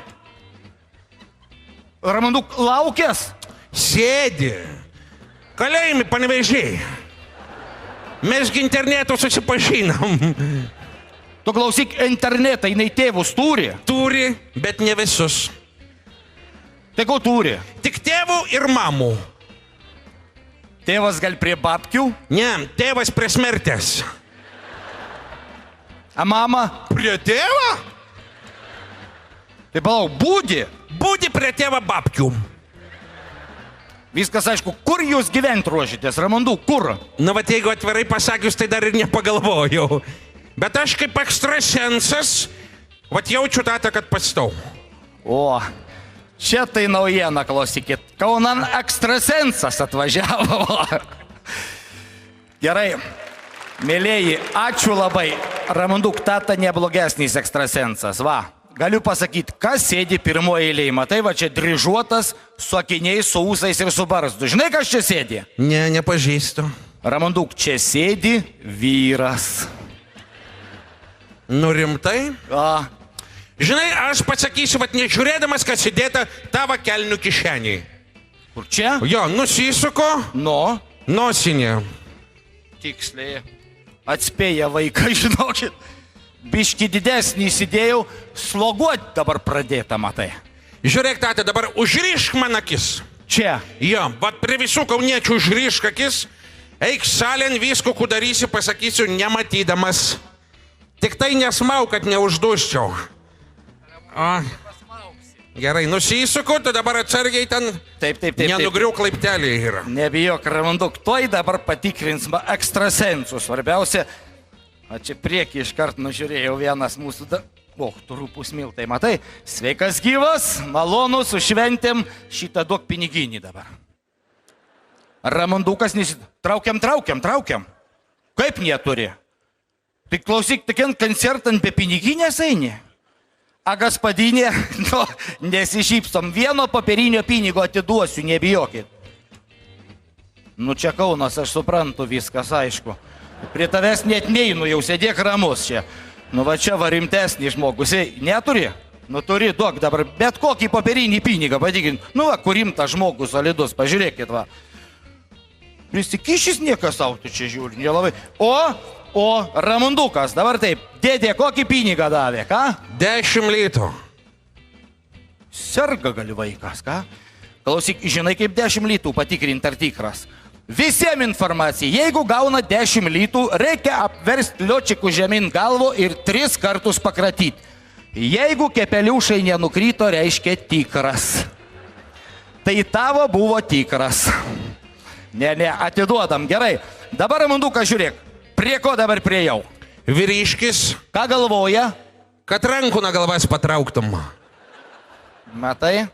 Ramanduk laukęs? Sėdi. Kalėjimi Panevėžyje. Mesgi internetu susipažinom. Tu klausyk, internetą, jinai tėvus turi? Turi, bet ne visus. Tai ko turi? Tik tėvų ir mamų. Tėvas gal prie babkių? Ne, tėvas prie smertės. A mama? Prie tėvą? Tai palauk, būdi? Būdi prie tėvą babkių. Viskas aišku, kur jūs gyventi ruošitės, Ramanduk, kur? Na, va, jeigu atvirai pasakius, tai dar ir nepagalvojau. Bet aš kaip ekstrasensas, va, jaučiu tą, kad pastau. O, čia tai naujiena, klausykit. Kaunan ekstrasensas atvažiavo. Gerai, mėlėjai, ačiū labai. Ramanduk, tata neblogesnis ekstrasensas, va. galiu pasakyti, kas sėdi pirmoje eilėje. Matai, va čia dryžuotas, su akiniais, su ūsais ir su barzdu. Žinai, kas čia sėdi? Ne, nepažįstu. Ramanduk, čia sėdi vyras. Nu rimtai? A. Žinai, aš pasakysiu, vat nežiūrėdamas, kas įdėta tavo kelnių kišeniai. Kur čia? Jo, nusisuko. No. Nosinė. Tiksliai. Atspėja vaikai, žinokit. Biški didesnį įsidėjau, sloguot dabar pradėta, matai. Žiūrėk, tate, dabar užrišk man akis. Čia. Jo, vat prie visų kauniečių užrišk akis. Eik salėn, visko, ku darysi, pasakysiu, nematydamas. Tik tai nesmau, kad neužduščiau. O. Gerai, nusisuku, tu dabar atsargiai ten. Taip. Nenugriuk laiptelį yra. Nebijok, Ramanduk, toj dabar patikrins ekstrasensus. Svarbiausia, čia priekį iškart nužiūrėjau vienas mūsų turupus miltai, matai. Sveikas gyvas, malonu, su šventėm, šitą duok piniginį dabar. Ramandukas traukiam. Kaip neturi? Tai klausyk, tokiant koncertant be piniginės eini. A gaspadinė, nu, nesišypsom, vieno papirinio pinigo atiduosiu, nebijokit. Nu čia Kaunas, aš suprantu, viskas aišku. Prie tavęs net neinu, jau sėdėk ramus čia. Nu va čia va rimtesnį žmogus, neturi? Nu turi, duok dabar bet kokį papirinį pinigą, patikint. Nu va, kur rimtas žmogus, solidus, pažiūrėkit va. Prisikišis niekas savo, tu čia žiūri, nelabai. O, Ramundukas, dabar taip, dėdė, kokį pinigą davė, ką? 10 litų. Serga gali vaikas, ką? Klausyk, žinai kaip 10 litų patikrint ar tikras. Visiems informacija, jeigu gauna 10 litų, reikia apversti liočikų žemyn galvo ir 3 kartus pakratyti. Jeigu kepeliušai nenukryto, reiškia tikras. Tai tavo buvo tikras. Ne, atiduodam, gerai. Dabar, Ramundukas, žiūrėk. Prie ko dabar priejau? Vyriškis. Ką galvoja? Kad rankų nuo galvas patrauktum. Matai?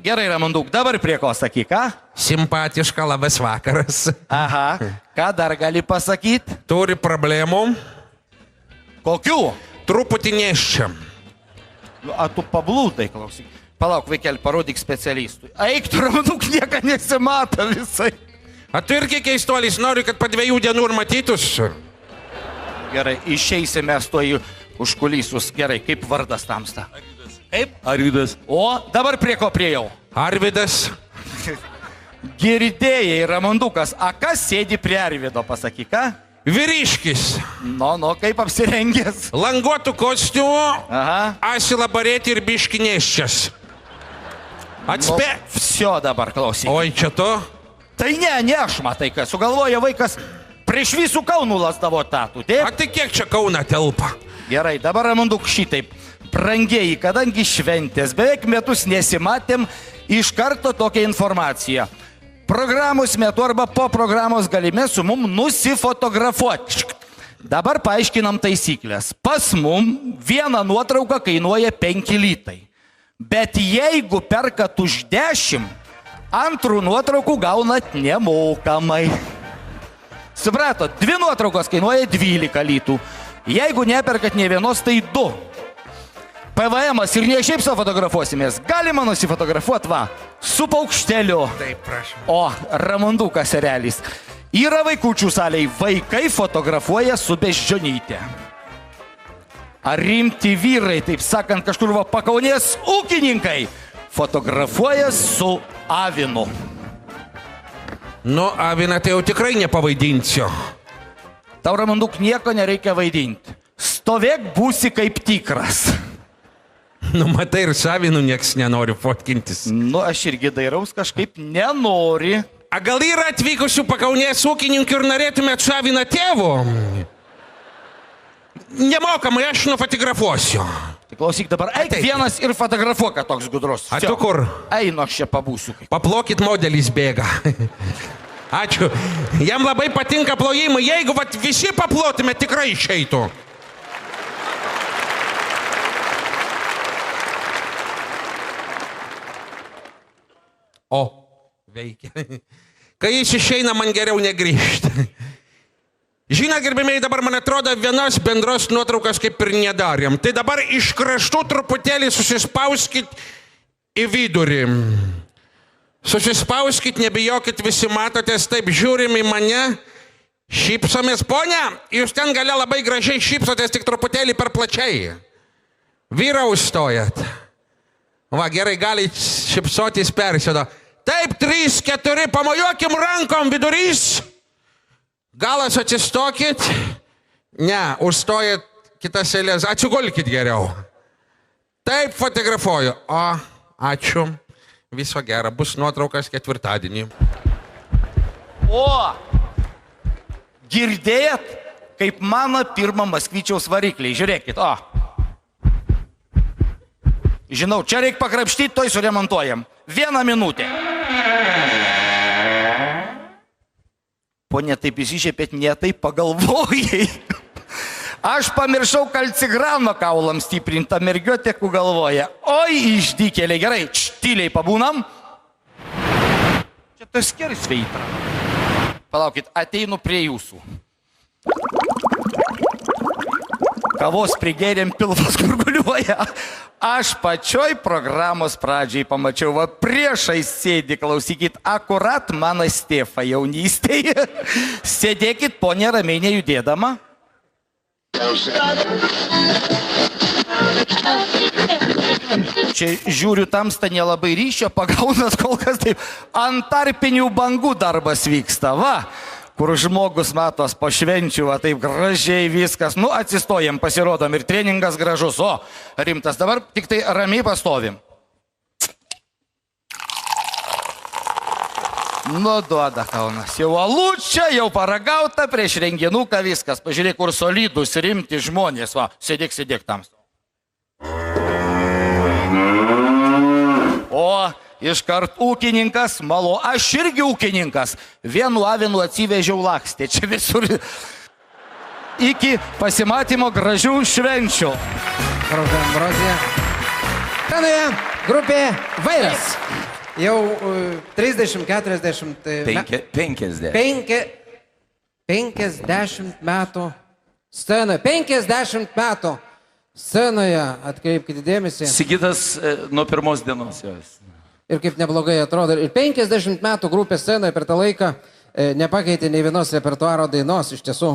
Gerai, Ramanduk, dabar prie ko sakyk, ką? Simpatiška, labas vakaras. Aha, ką dar gali pasakyti? Turi problemų. Kokių? Truputį neščiam. A tu pablūdai, klausyk. Palauk, vaikeli, parodyk specialistui. Eik, tu, Ramanduk, nieka nesimata visai. A tu irgi keistuolis, noriu, kad po 2 dienų ir matytus. Gerai, išeisime su to į užkulisus. Gerai, kaip vardas tamsta? Kaip? Arvydas. O, dabar prie ko priejau? Arvydas. Girdėjai, Ramandukas, a kas sėdi prie Arvydo, pasakyk, ką? Vyriškis. No, kaip apsirengęs? Languotų kostiumų. Aha. Asila barėti ir biškinėščias. Atspė. No, всё dabar, klausyk. Oi, čia tu? Tai ne aš, matai, kas sugalvoja vaikas prieš visų Kaunų lasdavo tatų, taip? A tai kiek čia Kauna telpa? Gerai, dabar, Ramanduk, šitaip. Brangieji, kadangi šventės, beveik metus nesimatėm, iš karto tokia informacija. Programos metu arba po programos galime su mum nusifotografuoti. Dabar paaiškinam taisyklės. Pas mum viena nuotrauka kainuoja 5 litai. Bet jeigu perkat už 10, antrų nuotraukų gaunat nemokamai. Supratot, 2 nuotraukos kainuoja 12 litų. Jeigu neperkat ne vienos, tai 2. PVM-as ir ne šiaip savo fotografuosimės. Galima nusifotografuoti, va, su paukšteliu. Taip, prašau. O, Ramandukas erelis. Yra vaikučių saliai. Vaikai fotografuoja su beždžionyte. Ar rimti vyrai, taip sakant, kažkur va Pakaunės ūkininkai fotografuoja su avinu. Nu, aviną tai jau tikrai nepavaidinsiu. Tau, Ramanduk, nieko nereikia vaidinti. Stovėk, būsi kaip tikras. Nu, matai, ir savinu nieks nenori fotkintis. Nu, aš irgi dairaus kažkaip nenori. A gal yra atvykusių Pakaunės ūkininkų ir norėtumėt saviną tėvų? Nemokamai, aš nufotografuosiu. Tai klausyk dabar, eik vienas ir fotografuok, kad toks gudrus. A tu kur? Einu, aš čia pabūsiu. Paplokit, modelis bėga. Ačiū. Jam labai patinka plojimai. Jeigu vat, visi paplotume, tikrai išeitų. O, veikia. Kai jis išeina, man geriau negrįžti. Žinai, gerbėmiai, dabar man atrodo vienos bendros nuotraukas kaip ir nedarėm. Tai dabar iš kraštų truputėlį susispauskit į vidurį. Susispauskit, nebijokit, visi matotės, taip žiūrim į mane. Šypsomės, ponia, jūs ten gale labai gražiai šypsotės, tik truputėlį per plačiai. Vyrą užstojat. Va, gerai, gali šypsotis persėdo. Taip, 3, 4, pamojuokim rankom vidurys. Galas atsistokit. Ne, užstojat kitas eilės. Atsigulkit geriau. Taip, fotografuoju. O, ačiū. Viso gero. Bus nuotraukas ketvirtadienį. O, girdėjat, kaip mano pirmą Maskvyčiaus varikliai. Žiūrėkit, o. Žinau, čia reikia pakrapštyti, toj suremontuojam. 1 minutė. Ponė, taip įsišėpėt, ne taip pagalvojai. Aš pamiršau kalcigrano kaulam stiprinti, mergiotėkų galvoja. Oi, išdykėliai, gerai, tyliai pabūnam. Čia tas skeris veitra. Palaukit, ateinu prie jūsų. Kavos prigėrėm, pilvas gurguliuoja. Aš pačioj programos pradžiai pamačiau, va priešai sėdi, klausykit, akurat mano Stefa jaunystėje. Sėdėkit, ponė, ramiai nejudėdama. Čia žiūriu, tamsta nelabai ryšio, pagaunat kol kas taip. Ant tarpinių bangų darbas vyksta, va. Kur žmogus matos po švenčių, va taip gražiai viskas. Nu, atsistojam, pasirodom ir treningas gražus. O, rimtas, dabar tik tai ramiai pastovim. Nu, duoda Kaunas. Jau alučia, jau paragauta, prieš renginuką viskas. Pažiūrėk, kur solidus, rimti žmonės. Va, sėdėk tamsta. O, iškart ūkininkas, malo, aš irgi ūkininkas. Vienu avinu atsivežiau lakstė, čia visur. Iki pasimatymo gražių švenčių. Grupė Ambrozija. Scenoje grupė Vairas. Jau 30-40 metų scenoje. 50 metų scenoje, atkreipkite dėmesį. Sigitas nuo pirmos dienos jos. Ir kaip neblogai atrodo. Ir 50 metų grupė scenoje per tą laiką nepakeitė nei vienos repertuaro dainos. Iš tiesų,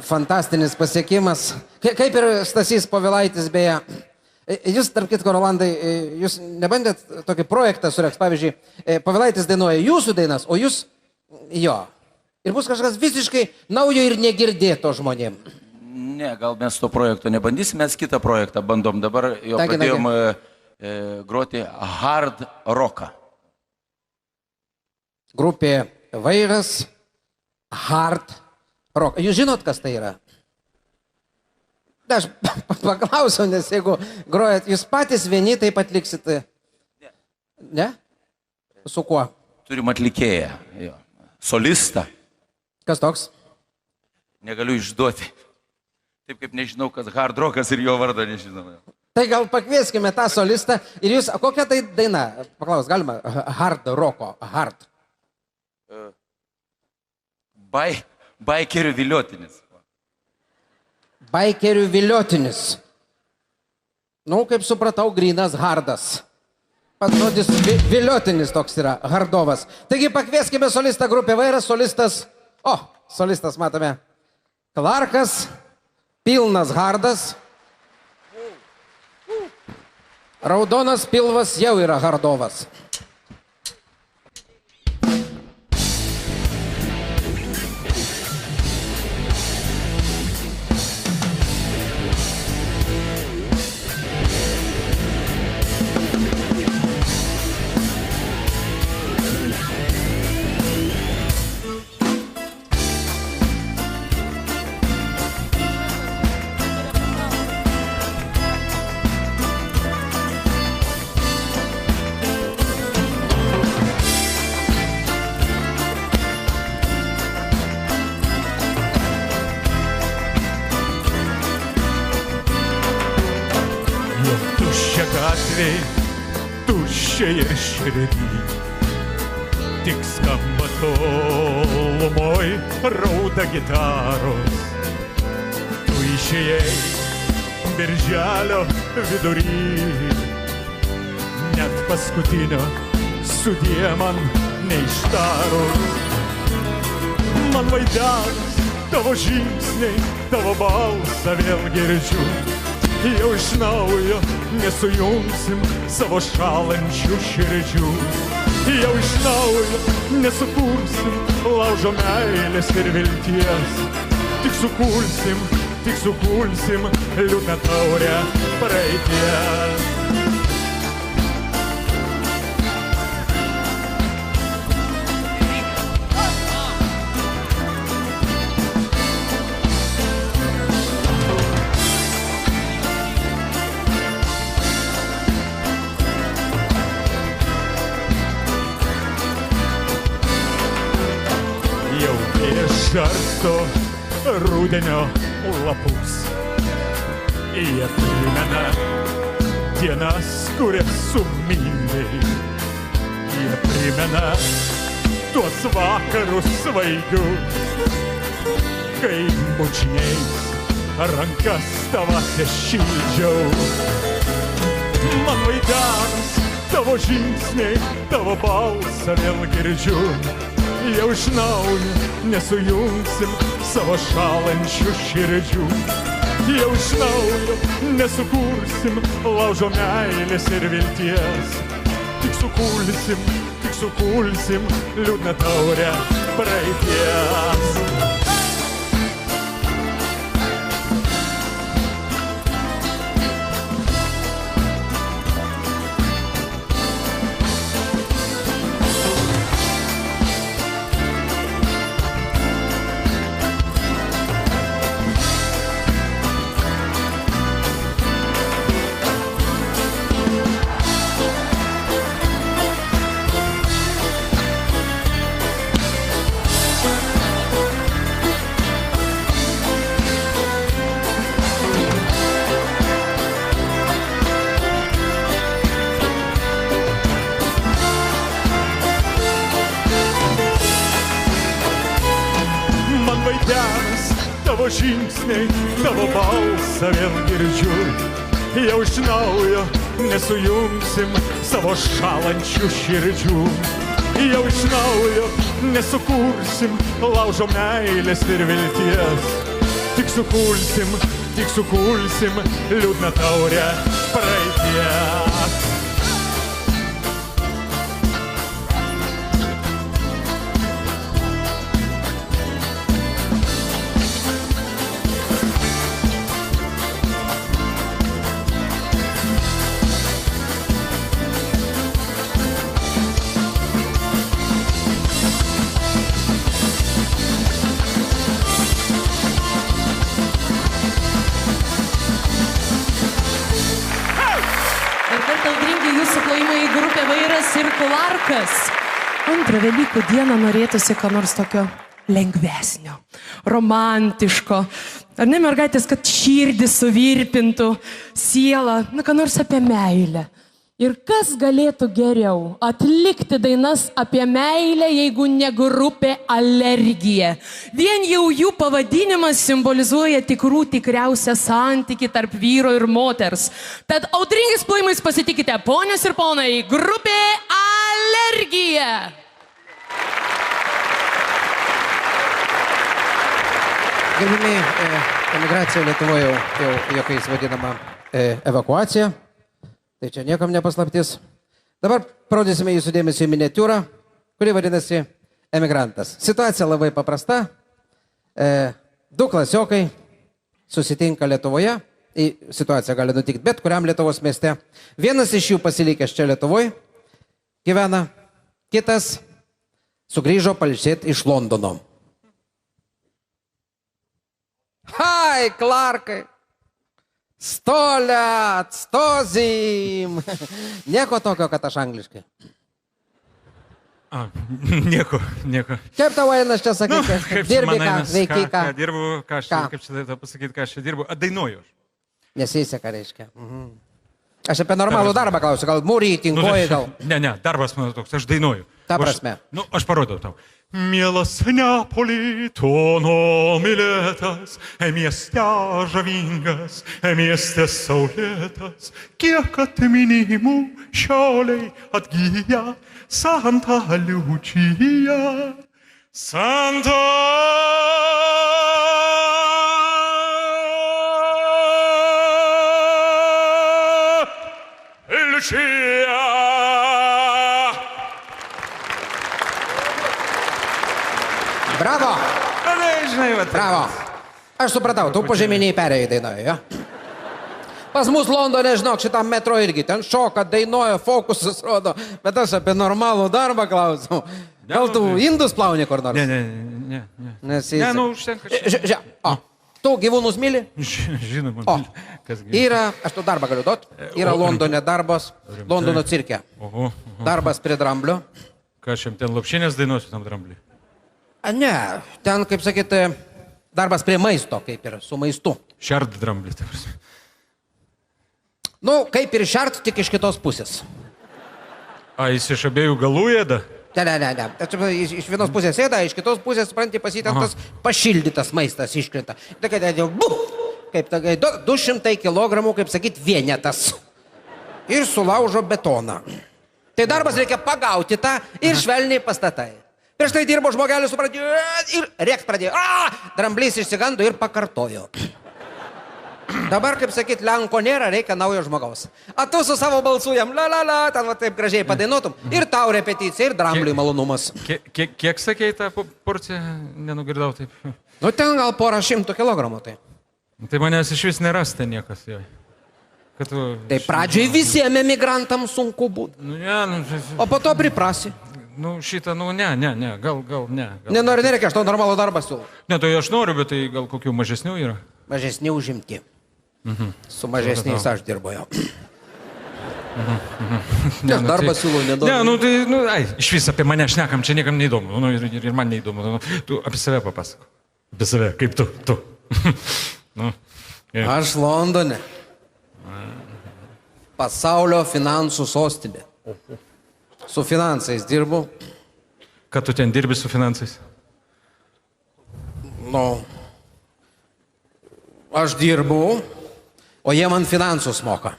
fantastinis pasiekimas. Kaip ir Stasys Povilaitis, beje. Jūs, tarp kitko, Rolandai, jūs nebandėt tokį projektą sureks. Pavyzdžiui, Povilaitis dainuoja jūsų dainas, o jūs jo. Ir bus kažkas visiškai naujo ir negirdėto žmonėm. Ne, gal mes to projekto nebandysim, mes kitą projektą bandom. Dabar jo pradėjom groti hard rocką. Grupė Vairas, hard rock. Jūs žinot, kas tai yra? Aš paklausiau, nes jeigu grojat, jūs patys vieni taip atliksit. Ne? Su kuo? Turim atlikėją, jo. Solistą. Kas toks? Negaliu išduoti. Taip kaip nežinau, kas hard rockas ir jo vardą nežinau. Tai gal pakvieskime tą solistą ir jūs, kokia tai daina? Paklaus, galima hard rocko, hard. Baikerių viliotinis. Baikerių viliotinis. Nu, kaip supratau, grynas hardas. Pats žodis viliotinis toks yra, hardovas. Taigi pakvieskime solistą grupė Vairas, solistas, solistas matome, Clarkas, pilnas hardas. Raudonas pilvas jau yra hardovas. Tuščia gatvė, tuščia ir širdį. tik skamba tolumoj rauda gitaros. Tu išėjai birželio vidury, net paskutinio sudie man neištarus. Man vaidenas, tavo žingsniai, tavo balsą vėl girdžiu. Jau iš naujo nesujungsim savo šalančių širdžių. Jau iš naujo nesukursim laužo meilės ir vilties. Tik sukulsim liūdną taurę praeities. Žarsto rudenio lapus. Jie primena dienas, kurias sumindai. Jie primena tuos vakarus svaigius, kai bučiniais rankas tavase šildžiau. Man vaidenas, tavo žingsniai, tavo balsą vėl girdžiu. Jau iš naujo nesujungsim savo šalančių širdžių. Jau iš naujo nesukursim laužo meilės ir vilties. Tik sukulsim liūdną taurę praeities. Tavo žingsniai, tavo balsą vėl girdžiu. Jau iš naujo nesujungsim savo šalančių širdžių. Jau iš naujo nesukursim laužo meilės ir vilties. Tik sukulsim liūdną taurę praeities. Antrą Velykų dieną norėtųsi ką nors tokio lengvesnio, romantiško. Ar ne, mergaitės, kad širdį suvirpintų, sielą, ką nors apie meilę. Ir kas galėtų geriau atlikti dainas apie meilę, jeigu ne grupė Alergija. Vien jau jų pavadinimas simbolizuoja tikriausią santykį tarp vyro ir moters. Tad audringais plojimais pasitikite, ponios ir ponai, grupė Alergija. Gerbimi, emigracija Lietuvoje jau jokiais vadinama evakuacija. Tai čia niekam nepaslaptis. Dabar parodysime jūsų dėmesį į miniatiūrą, kuri vadinasi Emigrantas. Situacija labai paprasta. Du klasiokai susitinka Lietuvoje. Situacija gali nutikti bet kuriam Lietuvos mieste. Vienas iš jų pasilikęs čia Lietuvoje gyvena, kitas sugrįžo pailsėti iš Londono. Hai, Clarkai! Stoliat, stozim. Nieko tokio, kad aš angliškai. Nieko. Kaip tavo einas čia sakyti? Dirbi ką, veiki ką? Dirbu, kaip čia pasakyti, ką aš čia dirbu? Dainuoju aš. Nesiseka, reiškia. Aš apie normalų darbą klausiu, gal mūrį, tinkoji, gal. Ne, darbas mano toks, aš dainuoju. Ta prasme. Nu, aš parodau tau. Mielas Neapolitono mylėtas, mieste žavingas, mieste saulėtas, kiek atminimų šioliai atgyja Santa Liučija. Santa Liučija. Bravo! Bravo. Aš supratau, tu požeminiai perėjai dainuoji, jo? Pas mus Londone, žinok, šitam metro irgi, ten šoka, dainuoja, fokusus rodo, bet aš apie normalų darbą klausau. Gal tu indus plauni kur nors? Ne. Nes Ne, nu, užtenka. Žiūrėk, tu gyvūnus myli? Žinoma, kas gyvūnus. Yra, aš tu darbą galiu duot, yra Londone darbas, Londono cirke. Oho. Darbas prie dramblio. Ką aš jam ten lopšinės dainuosiu tam drambliui? Ne, ten, kaip sakyti, darbas prie maisto, kaip ir su maistu. Šert dramblį, tai prasme. Nu, kaip ir šert, tik iš kitos pusės. A, jis iš abiejų galų ėda? Ne. Iš vienos pusės ėda, iš kitos pusės, supranti, pasitemtas pašildytas maistas iškrenta. Tokia, kaip 200 kg, kaip sakyt, vienetas. Ir sulaužo betoną. Tai darbas reikia pagauti tą ir švelniai pastatai. Prieš tai dirbo žmogelis, supratė, ir rėkt pradėjo. Dramblys išsigando ir pakartojo. Dabar, kaip sakyt, lenko nėra, reikia naujo žmogaus. A tu su savo balsu jam, la, ten va taip gražiai padainuotum. Ir tau repeticija, ir drambliui malonumas. Kiek sakei tą porciją, nenugirdau taip? Nu, ten gal porą 100 kilogramų, tai. Tai manęs iš vis neras ten niekas, jo. Tai pradžiai visiems emigrantams sunku būtų. O po to priprasi. Nu, šitą, ne, gal ne. Nenori, nereikia, aš tau normalų darbą siūlau. Ne, tai aš noriu, bet tai gal kokių mažesnių yra? Mažesni užimti. Su mažesniais aš dirbu jau. Aš darbą siūlau nedaug. Iš vis apie mane šnekam, čia niekam neįdomu. Ir man neįdomu. Tu apie save papasako. Apie save, kaip tu. Aš Londone. Pasaulio finansų sostinė. Su finansais dirbu. Ką tu ten dirbi su finansais? Aš dirbu, o jie man finansus moka.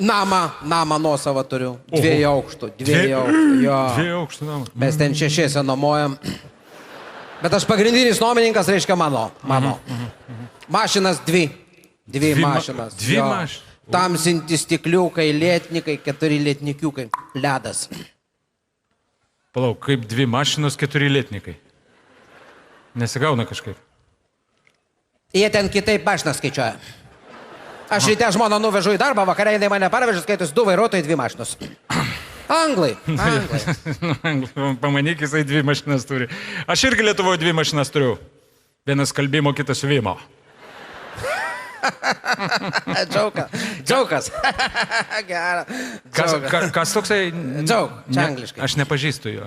Namą nuosavą turiu. 2 aukštų. 2 aukštų namą. Mes ten 6 nuomojam. Bet aš pagrindinis nuomininkas, reiškia mano. Mašinas 2. 2 mašinas. 2 mašinas. Tamsinti stikliukai, lėtnikai, 4 lėtnikiukai. Ledas. Palauk, kaip 2 mašinos, 4 lėtnikai? Nesigauna kažkaip. Jie ten kitaip mašinas skaičiuoja. Aš ryte žmoną nuvežu į darbą, vakare jinai mane parvežė, skaitus 2 vairuotojai, 2 mašinos. Anglai. Pamanyk, jisai 2 mašinas turi. Aš irgi Lietuvoje 2 mašinas turiu. Vienas kalbimo, kitas siuvimo. Džiaukas. Gerą. Kas toksai? Džiauk, čia angliškai. Aš nepažįstu jo.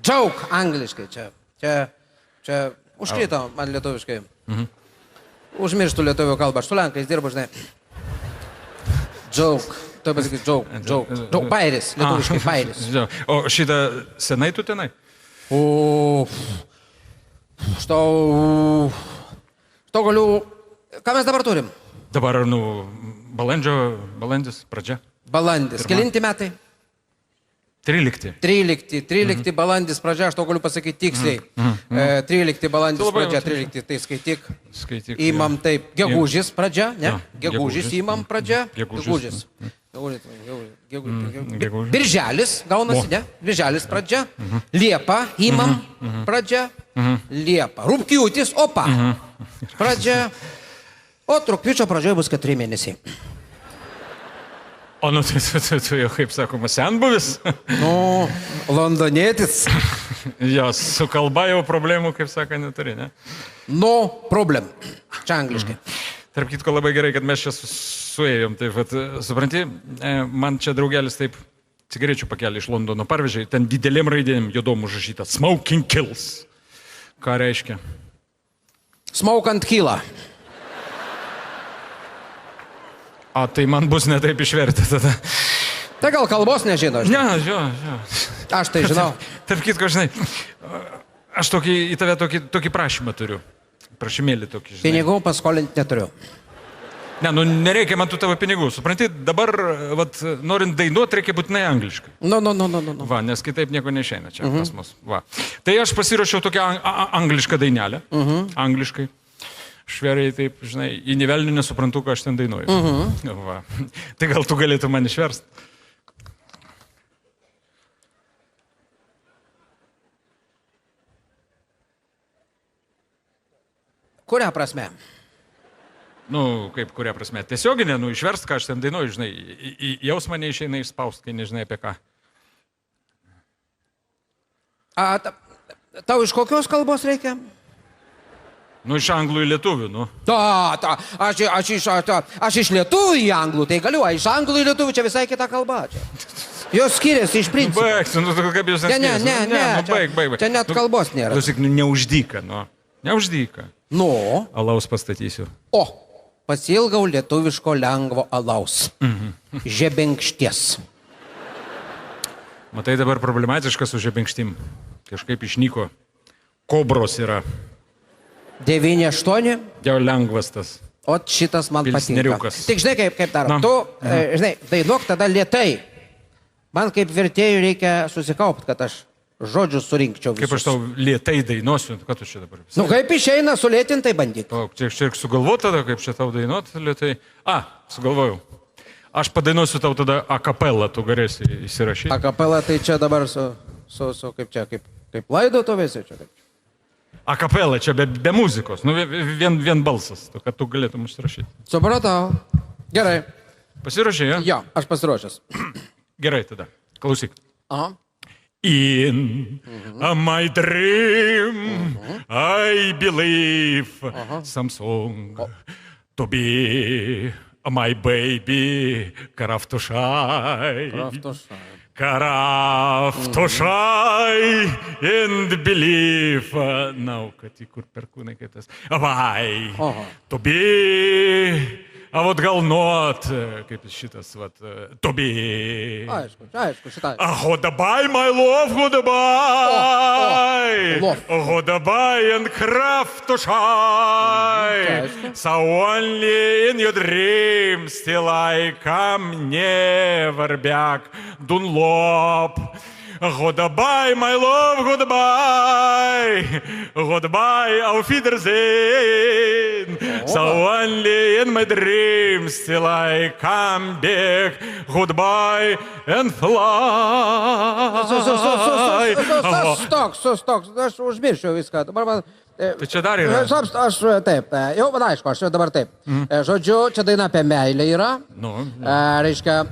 Džiauk, angliškai čia. Čia užkrito man lietuviškai. Užmirštų lietuvių kalbą. Aš su lenkais dirbu, žinai. Džiauk. Tu pasakys džiauk. Bairis, lietuviškai bairis. O šitą senai tu tenai? Šitau galiu... Ką mes dabar turim? Dabar, balandis, pradžia. Balandis. Kelinti metai? 13 balandis pradžia, aš to galiu pasakyti tiksliai. 13 balandis pradžia, 13 tai skaityk. Įmam taip, gegužis pradžia, ne? Gegužis įmam pradžia. Gegužis. Birželis gaunasi, ne? Birželis pradžia. Liepa įmam pradžia. Liepa. Rugpjūtis, opa. Pradžia. O rugpjūčio pradžioje bus 4 mėnesiai. O, tu jau, kaip sakoma, senbuvis? Londonietis. Jos su kalba jau problemų, kaip saka, neturi, ne? Problem. Čia angliškai. Tarp kitko, labai gerai, kad mes čia suėjom. Taip, supranti, man čia draugelis taip cigarečių pakelį iš Londono parvežė, ten didelėm raidėm juodom užrašyta Smoking Kills. Ką reiškia? Smaukant kyla. Tai man bus netaip išvertę tada. Tai gal kalbos nežino, žinai? Ne, jo. Aš tai žinau. Tarp kitko, žinai, aš į tave tokį prašymą turiu. Prašymėlį tokį, žinai. Pinigų paskolinti neturiu. Ne, nereikia man tų tavo pinigų. Supranti, dabar, norint dainuoti, reikia būtinai angliškai. No. Va, nes kitaip nieko neišeina čia pas mus. Va. Tai aš pasirašiau tokią anglišką dainelę. Angliškai. Šveriai taip, žinai, į nivelnių nesuprantu, ką aš ten dainuoju. Va. Tai gal tu galėtum man išversti? Kuria prasme? Kaip kuria prasme? Tiesioginė, išverst, ką aš ten dainuoju, žinai, jausmą neišeina išspaust, kai nežinai apie ką. Tau iš kokios kalbos reikia? Iš anglų į lietuvių, Aš iš lietuvių į anglų, tai galiu, iš anglų į lietuvių čia visai kita kalba. Jos skiriasi iš principo. Baig, kaip jūs neskiriasi. Ne, čia net kalbos nėra. Klausyk, neuždyka, neuždyka. Alaus pastatysiu. Pasilgau lietuviško lengvo alaus. Žebenkšties. Matai, dabar problematiška su žebenkštim. Kažkaip išnyko. Kobros yra. 9-8? Jau lengvas tas. O šitas man patinka. Pilsneriukas. Tik žinai, kaip daro. Tu, žinai, dainuok tada lėtai. Man kaip vertėjui reikia susikaupti, kad aš žodžius surinkčiau visus. Kaip aš tau lėtai dainuosiu, ką tu čia dabar? Kaip išeina sulėtintai bandyk. Čia sugalvot tada, kaip čia tau dainuot lėtai? Sugalvojau. Aš padainuosiu tau tada akapelą, tu galėsi įsirašyti. Akapelą tai čia dabar kaip laidotuvėse čia. Akapelą čia be muzikos, vien balsas, kad tu galėtum užsirašyti. Supratau. Gerai. Pasirašai, ja? Jo, aš pasiruošęs. Gerai tada, klausyk. In my dream I believe Samsung to be my baby Karaftushai and believe kad į kur perkūnai kaip tas Why to be vot gal not, kaip šitas, Tobi. Aišku, šitą. Goodbye, my love, goodbye. Goodbye and craft to shine. So only in your dreams till I come never back. Dunlop. Goodbye, my love, goodbye. Goodbye, auf Wiedersehen. So only in my dreams till I come back. Goodbye and fly. Sustok, aš užmiršiau viską. Dabar man... Tai čia dar yra. Aš taip, jau man aišku, aš jau dabar taip. Žodžiu, čia daina apie meilę yra. Reiškia...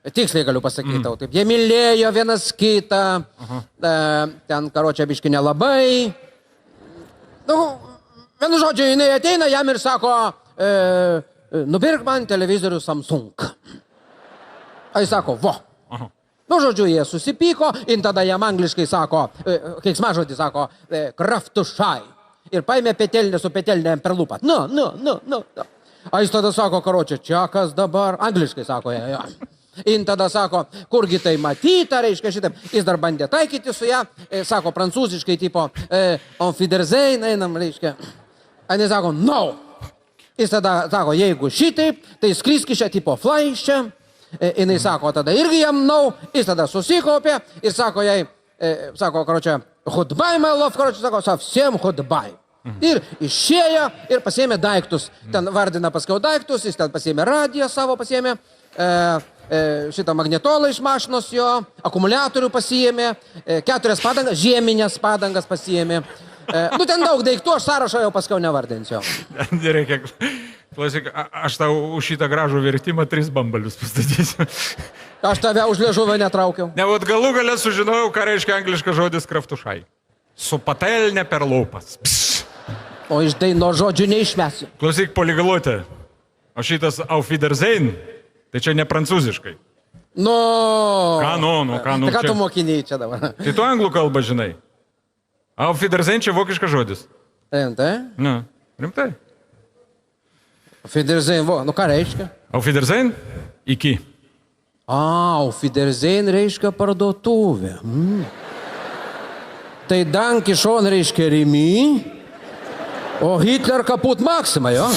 Tiksliai galiu pasakyti tau taip. Jie mylėjo vienas kitą, ten karočią biškį nelabai. Vienu žodžiu, jinai ateina jam ir sako, nupirk man televizorių Samsung. Jis sako, žodžiu, jie susipyko, ir tada jam angliškai sako, keiksmažodį sako, kraftušai. Ir paėmė petelnę su petelnėm per lūpą. Jis tada sako, karočią, čia kas dabar? Angliškai sako, ja. Ir tada sako, kurgi tai matyta, reiškia šitaip. Jis dar bandė taikyti su ją, sako prancūziškai, tipo, on Wiedersehen, einam, reiškia. Jis sako, no. Jis tada sako, jeigu šitaip, tai skriski čia, tipo, fly iš čia. Jis sako, tada irgi jam no. Jis tada susikopė ir sako jai, sako, karočią, goodbye, my love, karočią, sako, savsiem goodbye. Ir išėjo ir pasiėmė daiktus. Ten vardina paskiau daiktus, jis ten pasiėmė radiją savo, pasiėmė šitą magnetolą iš mašinos jo, akumuliatorių pasiėmė, 4 padangas, žieminės padangas pasiėmė. Ten daug daiktų, aš sąrašą jau paskiau nevardinsiu. Nereikia. Klausyk, aš tau už šitą gražų vertimą 3 bambalius pastatysiu. Aš tave už liežuvę netraukiau. Ne, vat galų galę sužinojau, ką reiškia angliškas žodis kraftušai. Su patelne per lūpas. O iš daino žodžių neišmesiu. Klausyk, poligalutė. O šitas auf Wiedersehen, tai čia ne prancūziškai. Ką nu? Tai ką tu mokiniai čia dabar? Tai tu anglų kalbą žinai. Auf Wiedersehen čia vokiškas žodis. Rimtai? Rimtai. Auf Wiedersehen, ką reiškia? Auf Wiedersehen? Iki. Auf Wiedersehen reiškia parduotuvė. Tai Danke schon reiškia Rimi, o Hitler kaput Maxima, jo?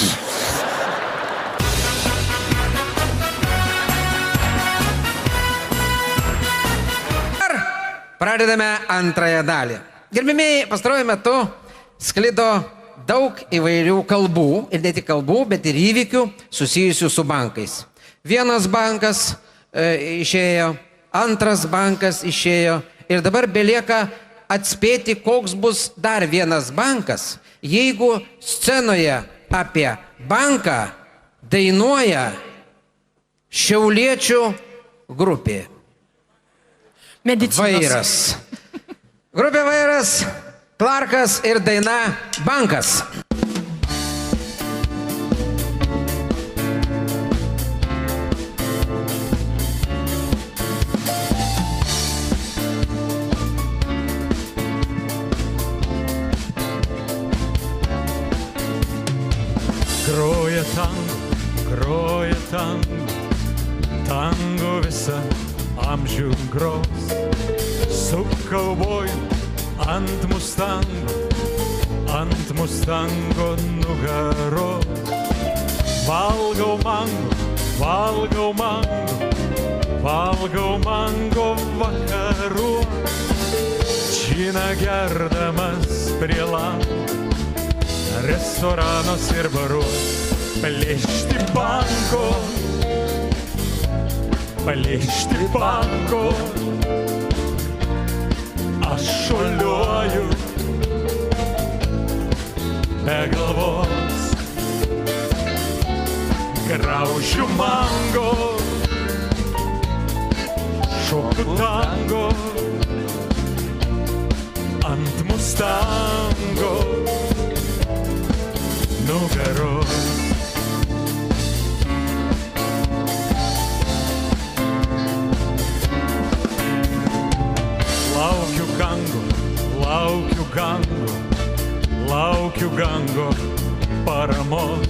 Pradedame antrąją dalį. Gerbimieji, pastaruoju metu sklido daug įvairių kalbų, ir ne tik kalbų, bet ir įvykių susijusių su bankais. Vienas bankas išėjo, antras bankas išėjo ir dabar belieka atspėti, koks bus dar vienas bankas, jeigu scenoje apie banką dainuoja šiauliečių grupė. Vairas. Grupė Vairas, Clarkas ir daina Bankas. Groja tango visą amžių gros. Su kauboju ant mustango nugaros. Valgau mango vakaru. Činą gerdamas prie lango, restoranos ir barus. Plėšti banko, aš šuoliuoju be galvos. Graužiu mango, šoku tango ant mustango nugaros. Laukiu gango paramos.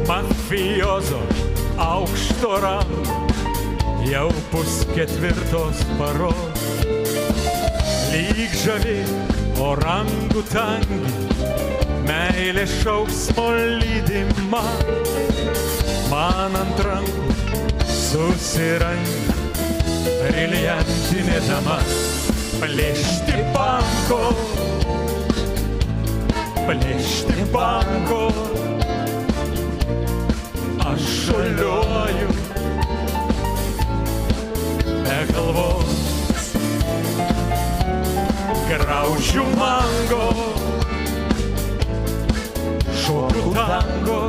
Mafiozo aukšto rango, jau 3:30 paros. Lyg žavi orangutangi, meilė šauksmo lydima. Man ant rankų susiranga briliantinė dama. Plėšti banko, aš šuoliuoju be galvos. Graužiu mango, šoku tango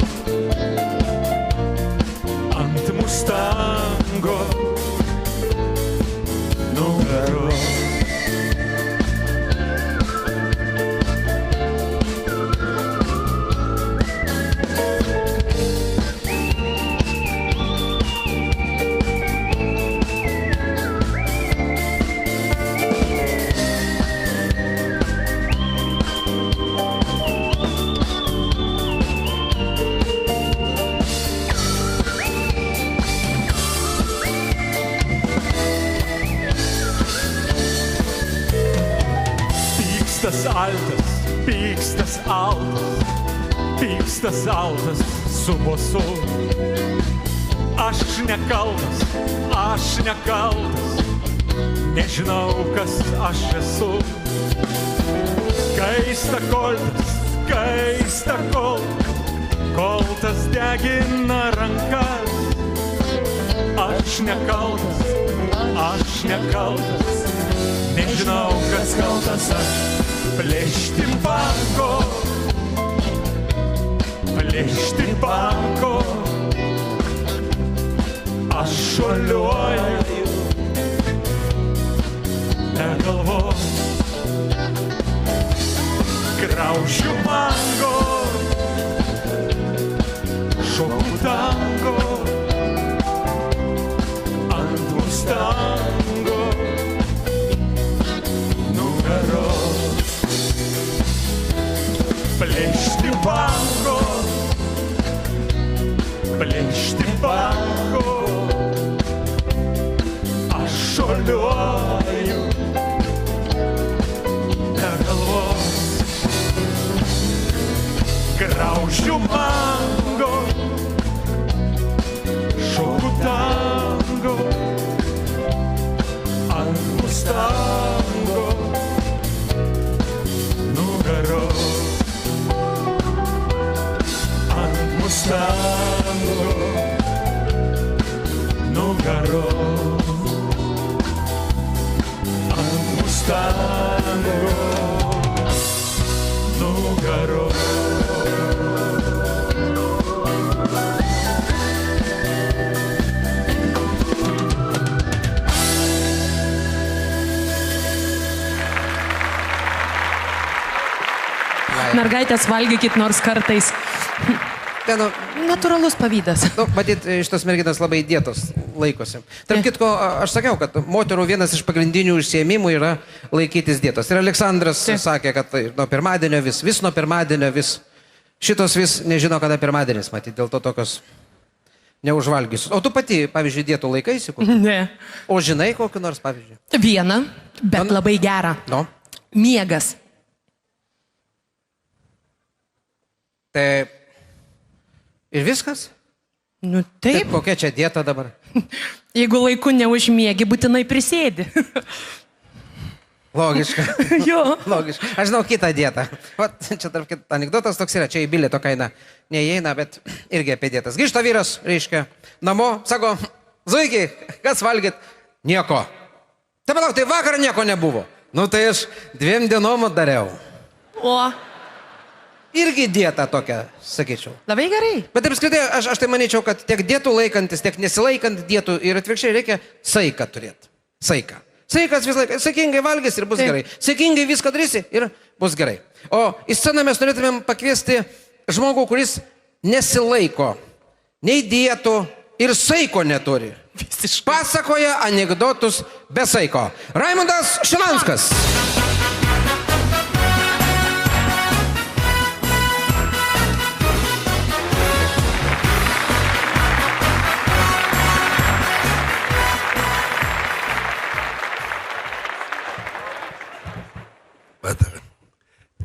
ant mustango nugaros. Pykstas altas su bosu. Aš nekaltas, nežinau, kas aš esu. Kaista koltas degina rankas. Aš nekaltas, nežinau, kas kaltas aš. Plėšti banko, aš šuoliuoju be galvos. Graužiu mango, šoku tango ant mustango nugaros. Plėšti banko, Mustango nugaro, ant Mustango nugaro. Mergaitės, valgykit nors kartais. Natūralus pavydas. Nu, matyt, šitos merginos labai dietos laikosi. Tarp kitko, aš sakiau, kad moterų vienas iš pagrindinių užsiėmimų yra laikytis dietos. Ir Aleksandras sakė, kad nuo pirmadienio vis nuo pirmadienio vis. Šitos vis nežino, kada pirmadienis, matyt, dėl to tokios neužvalgysiu. O tu pati, pavyzdžiui, dietų laikaisi? Ne. O žinai kokiu nors, pavyzdžiui? Vieną, bet labai gerą. No. Miegas. Tai ir viskas? Nu taip. Kokia čia dieta dabar? Jeigu laiku neužmiegi, būtinai prisėdi. Logiška. Jo. Logiška. Aš žinau kitą dietą. Vat, čia tarp kitą anekdotas toks yra, čia į bilieto kaina neįeina, bet irgi apie dietas. Grįžta vyras, reiškia, namo, sako, zuikiai, kas valgyt? Nieko. Tai palauk, tai vakar nieko nebuvo. Nu tai aš 2 dienom dariau. O. Irgi dieta tokia, sakyčiau. Labai gerai. Bet apskritai, aš tai manyčiau, kad tiek dietų laikantis, tiek nesilaikant dietų ir atvirkščiai reikia saiką turėti. Saiką. Saikas visą laiką, saikingai valgys ir bus gerai. Saikingai viską darysi ir bus gerai. O į sceną mes norėtumėm pakviesti žmogų, kuris nesilaiko nei dietų ir saiko neturi. Pasakoja anekdotus be saiko. Raimundas Šilanskas.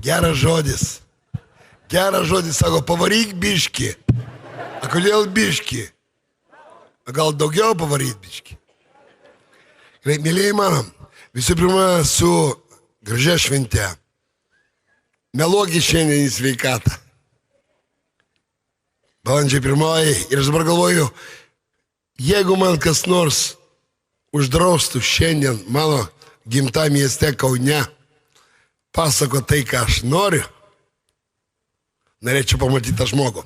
Geras žodis. Geras žodis, sako, pavaryk biški. A kodėl biški? A gal daugiau pavaryk biški? Gerai, mėlyjei mano, visų pirma, su gražia švente. Meluoki šiandien į sveikatą. Balandžio 1 ir aš dabar galvoju, jeigu man kas nors uždraustų šiandien mano gimtame mieste Kaune pasako tai, ką aš noriu, norėčiau pamatyti tą žmogų.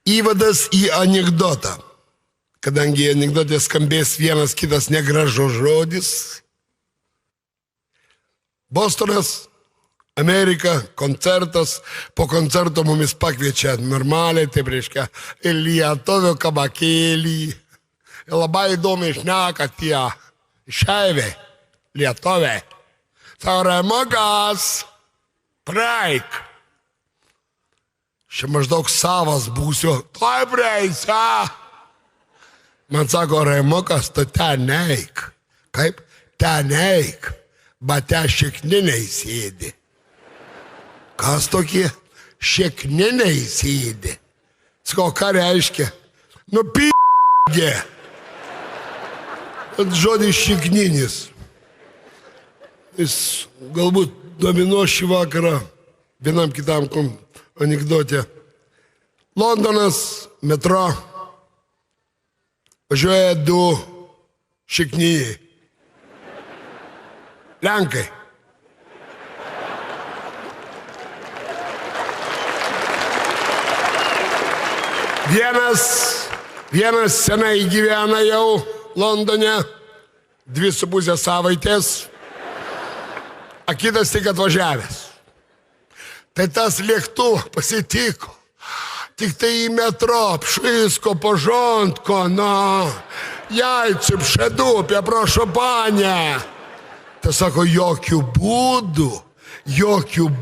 Įvadas į anekdotą. Kadangi anekdotė skambės vienas kitas negražus žodis. Bostonas, Amerika, koncertas. Po koncerto mumis pakviečia normaliai, taip reiškia, lietuvio kabakėlį. Labai įdomiai šneka tie šeiviai, lietuviai. Sako, Raimukas, praeik. Čia maždaug savas būsiu. Tuoj prieisa. Man sako, Raimukas, tu ten neik. Kaip? Ten neik. Bet ten šikniniai sėdi. Kas tokie? Šikniniai sėdi. Sako, ką reiškia? Nu, p***gė. Žodis šikninis. Jis galbūt domino šį vakarą vienam kitam anekdotė. Londonas, metro, važiuoja 2 šiknyjai. Lenkai. Vienas senai gyvena jau Londone, 2,5 savaitės. A kitas tik atvažiavęs. Tai tas lėktuvas pasitiko. Tik tai į metro, pšisko, porządko, no. Jajci, pšedupė, prošo panę. Tai sako, jokių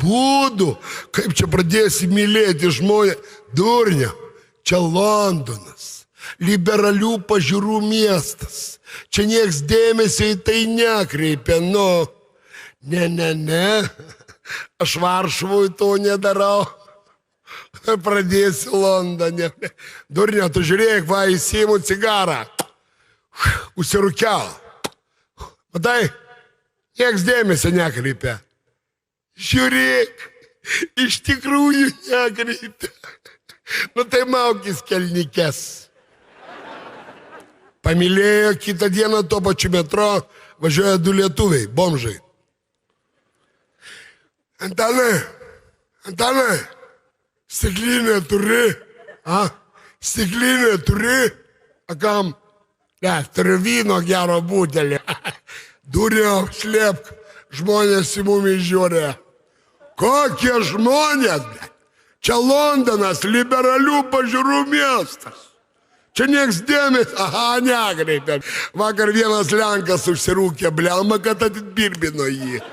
būdų. Kaip čia pradėsi mylėti žmonės? Durnė, čia Londonas. Liberalių pažiūrų miestas. Čia nieks dėmesio į tai nekreipia, no. Ne. Aš Varšuvoj to nedarau. Pradėsiu Londone. Durnė, tu žiūrėk, va, įsiimu cigarą. Užsirūkiau. Matai, nieks dėmesio nekreipia. Žiūrėk, iš tikrųjų nekreipia. Nu tai maukis kelnikės. Pamylėjo kitą dieną tuo pačiu metro, važiuoja 2 lietuviai, bomžai. Antanai, stiklinę turi? Stiklinę turi? A kam? Ne, turiu vyno gero butelį. Duriau, slėpk, žmonės į mumis žiūrė. Kokie žmonės? Čia Londonas, liberalių pažiūrų miestas. Čia nieks dėmesio, nekreipė. Vakar vienas Lenkas užsirūkė blemą, kad atitbirbino jį.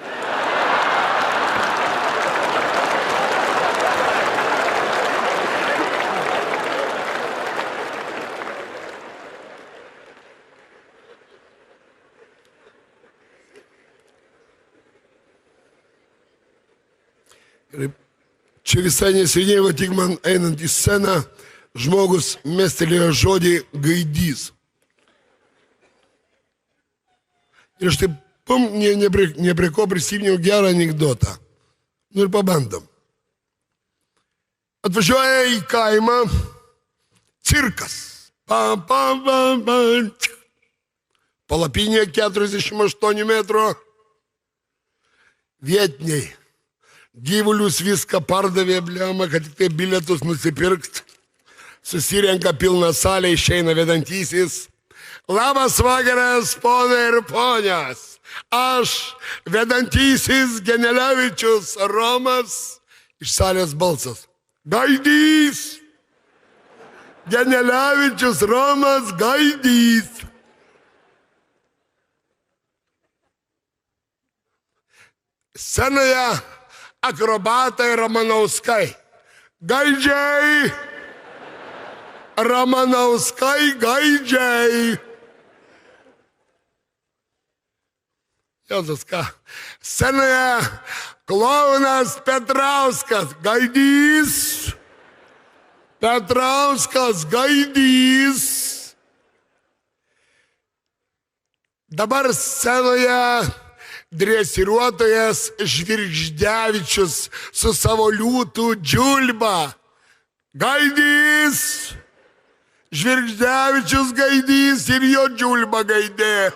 Čia visai neseniai, va tik man einant į sceną, žmogus mestelėjo žodį gaidys. Ir aš taip, ne prie ko prisiminiau gerą anekdotą. Nu ir pabandom. Atvažiuoja į kaimą cirkas. Palapinė 48 metrų. Vietiniai. Gyvulius viską pardavė, blema, kad tik tai bilietus nusipirkt. Susirenka pilną salę, išeina vedantysis. Labas vakaras, ponai ir ponios. Aš, vedantysis Genelevičius Romas. Iš salės balsas. Gaidys. Genelevičius Romas Gaidys. Scenoje akrobatai Ramanauskai. Gaidžiai! Ramanauskai gaidžiai! Jėzus ką? Scenoje klounas Petrauskas. Gaidys! Petrauskas Gaidys! Dabar scenoje dresiruotojas Žvirgždevičius su savo liūtų Džiulba. Gaidys! Žvirgždevičius Gaidys ir jo Džiulba gaidė.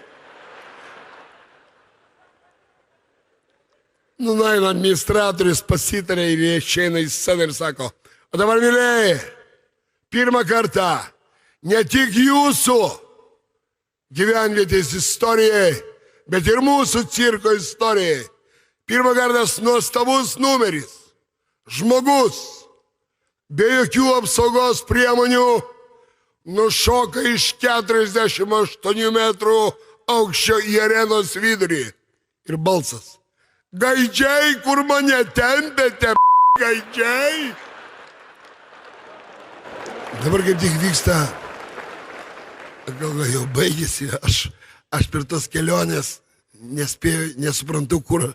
Nueina administratorius, pasitarė ir išeina į sceną ir sako, o dabar, mylėjai, pirmą kartą ne tik jūsų gyvenvietės istorijai, bet ir mūsų cirko istorijai. Pirmą kartą nuostabus numeris. Žmogus be jokių apsaugos priemonių nušoka iš 48 metrų aukščio į arenos vidurį. Ir balsas. Gaidžiai, kur mane tempėte, gaidžiai. Dabar kaip tik vyksta, gal jau baigėsi, aš per tos kelionės nespėjau, nesuprantu kur,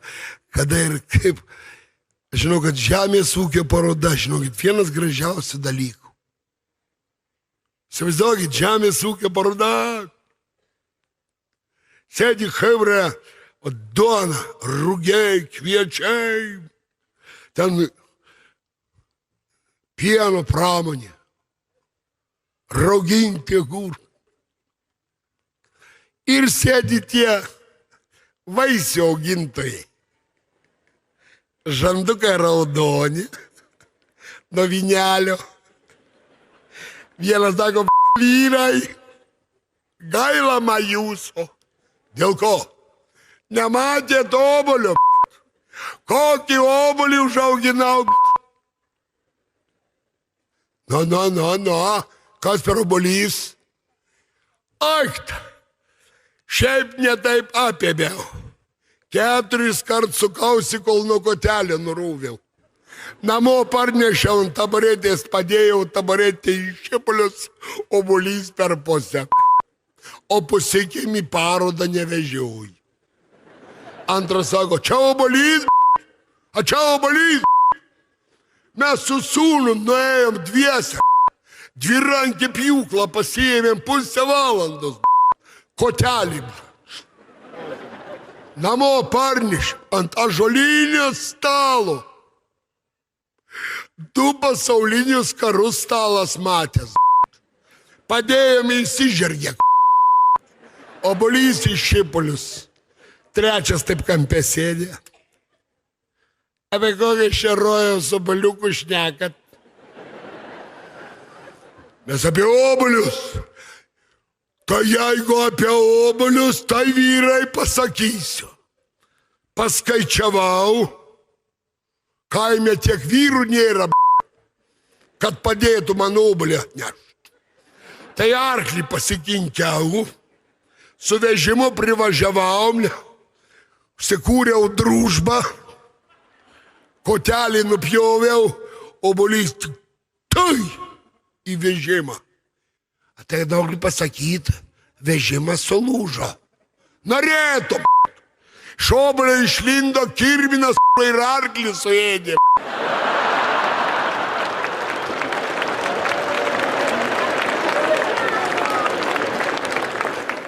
kada ir kaip. Aš žinau, kad žemės ūkio paroda, žinokit, vienas gražiausių dalykų. Įsivaizduokit, žemės ūkio paroda. Sėdi chebra, o duona, rugiai, kviečiai, ten pieno pramonė, rauginti agurkai. Ir sėdi tie vaisių augintojai. Žandukai raudoni, nuo vynelio. Vienas sako, vyrai, gaila man jūsų. Dėl ko? Nematėt obuolio. Kokį obuolį užauginau. Nu, kas per obuolys? Akta. Šiaip netaip apėmiau. 4 kart sukausi, kol nuo kotelio nurūviau. Namo parnešiau ant taburetės, padėjau taburetę į šipulius, obuolys per pusę. O pusikėm į parodą nevežiau. Antras sako, čia obuolys, a čia obuolys. Mes su sūnu nuėjom dviese. Dvirankį pjūklą pasiėmėm pusę valandos. Kotelį. Namo parneš ant ąžuolinio stalo. Du pasaulinius karus stalas matęs. Padėjome įsižergę. Obuolys į šipulius. Trečias taip kampė sėdė. Apie kokią šerojaus obuoliukų šnekat? Mes apie obuolius. Tai jeigu apie obuolius, tai vyrai pasakysiu. Paskaičiavau, kaime tiek vyrų nėra, kad padėtų man obuolį atnešti. Tai arklį pasikinkiau, su vežimu privažiavau, užsikūriau družbą, kotelį nupjoviau, obuolys tik tai į vežimą. Tai daug pasakyti, vežimas sulūžo. Norėtų, šobolė išlindo, kirminas ir arklį suėdė.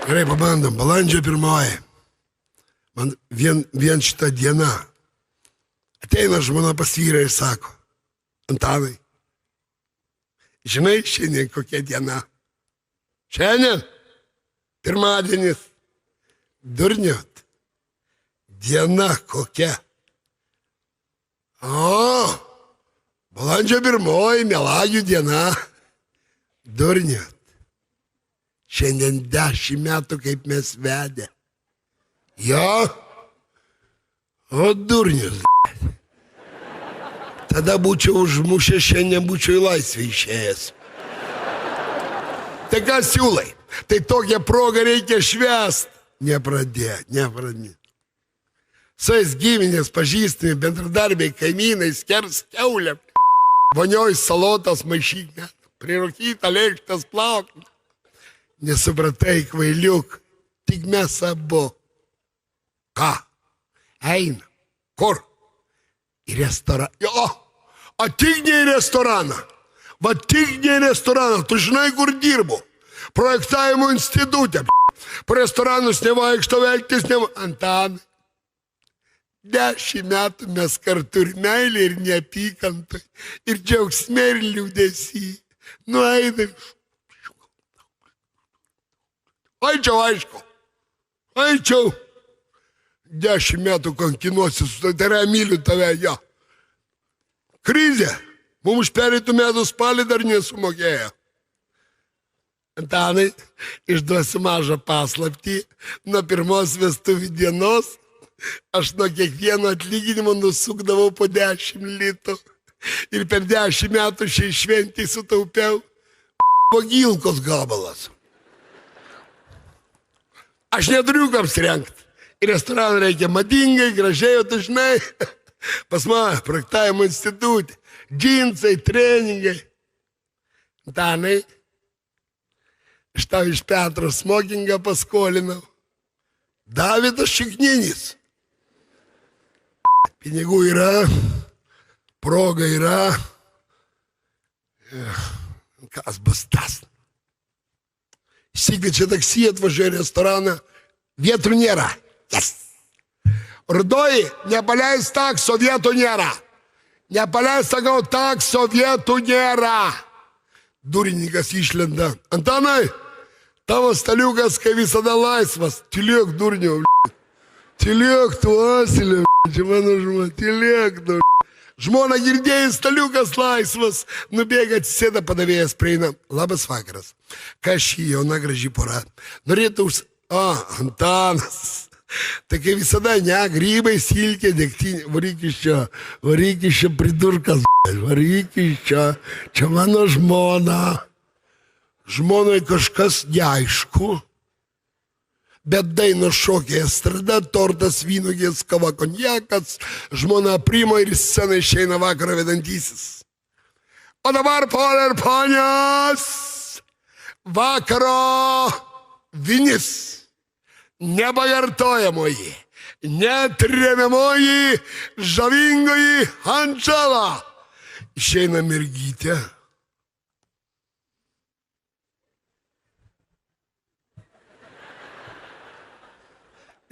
Gerai, pabandom, balandžio 1. Man vien šitą dieną ateina žmona pas vyrą ir sako, Antanai, žinai šiandien kokia diena? Šiandien, pirmadienis, durniot, diena kokia. O, balandžio 1, melagių diena, durniot. Šiandien 10 metų kaip mes vedė. Jo, o durnius. Tada būčiau užmušęs, šiandien būčiau į laisvę išėjęs. Tai ką siūlai? Tai tokią progą reikia švęst. Nepradė. Sais giminės, pažįstami, bendradarbiai, kaimynai, skers kiaulę. Vonioj salotas maišyk, prirūkyta lėkštas plauk. Nesupratai, kvailiuk, tik mes abu. Ką? Eina. Kur? Į restoraną. Jo, tik ne į restoraną. Va tik ne į restoraną. Tu žinai, kur dirbu? Projektavimo institutė. Po restoranus nevaikšto veltis, Antanai. 10 metų mes kartu ir meilė, ir neapykantai, ir džiaugsme, ir liūdesį. Nueidai. Aičiau. 10 metų kankinuosi su tai myliu tave, jo. Krizė. Mums pereitų metų spalį dar nesumokėjo. Antanai, išduosiu mažą paslaptį. Nuo pirmos vestuvių dienos aš nuo kiekvieno atlyginimo nusukdavau po 10 litų. Ir per 10 metų šiai šventį sutaupiau pagilkos gabalas. Aš neturiu ką apsirengti. Į restoraną reikia madingai, gražiai, o tu žinai, pas mane projektavimo institutė. Džinsai, treningai. Antanai, aš tau iš Petro smokingą paskolinau. Davidas Šikninis. Pinigų yra, proga yra. Kas bus tas? Įsikviečia taksį, atvažiuoja į restoraną. Vietų nėra. Yes. Rudoji, nepaleis takso, vietų nėra. Nepaleis, sakau, takso, vietų nėra. Durininkas išlenda. Antanai, tavo staliukas, kai visada laisvas. Tylėk, durniau. Tylėk, tu asilė. Čia mano žmona. Tylėk, durniau. Žmona girdėjai, staliukas laisvas. Nubėga, atsisėda, padavėjas prieina. Labas vakaras. Ką šį jauna graži pora? Norėtų Antanas. Tai kai visada, grybai, silkė, degtinė. Varyk iš čia pridurkas. Varyk iš čia. Čia mano žmona. Žmonai kažkas neaišku. Bet daino šokė estrada, tortas, vynogės, kava, konjakas. Žmona primo ir į sceną išeina vakarą vedantysis. O dabar, ponai ir ponios, vakaro vinis. Nepakartojamoji, netremiamoji, žavingoji Ančela. Išeina mergytė.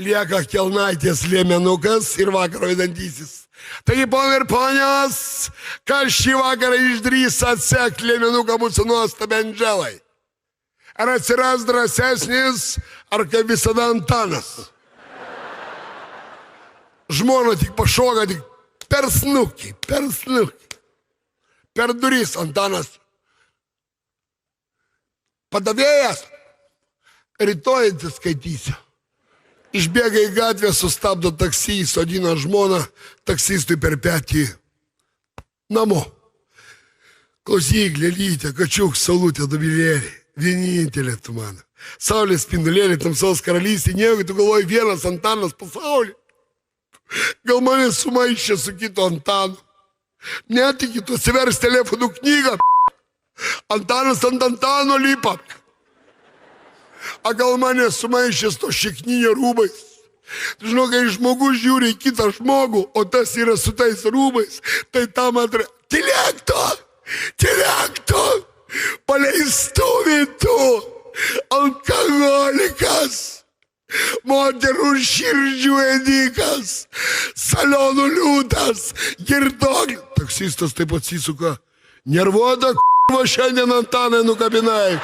Lieka kelnaitės liemenukas ir vakaro vedantysis. Taigi, ponai ir ponios, kas šį vakarą išdrys atsekti liemenuką mūsų nuostabę Andželai? Ar atsiras drąsesnis, ar kaip visada Antanas? Žmona tik pašoka, tik per snukį. Per duris Antanas. Padavėjas, rytoj atsiskaitysiu. Išbėga į gatvę, sustabdo taksį, sodina žmoną, taksistui per petį. Namo. Klausyk, lėlytė, kačiuk, saulutė, dubilėlė. Vienintelė tu mano. Saulės spindulėlė, tamsos karalystė, nieko, tu galvoji vienas Antanas pasaulyje. Gal mane sumaišė su kito Antanu. Netiki, tu atsivers telefonų knygą. Antanas ant Antano lipa. A gal mane sumaišęs to šiknyje rūbais. Žinau, kai žmogus žiūri į kitą žmogų, o tas yra su tais rūbais, tai tam Tilekto, paleistuvi tu, alkoholikas, moterų širdžių ėdikas, salonų liūtas, girdok. Taksistas taip atsisuka, nervuota k***va šiandien Antanai nukabinai.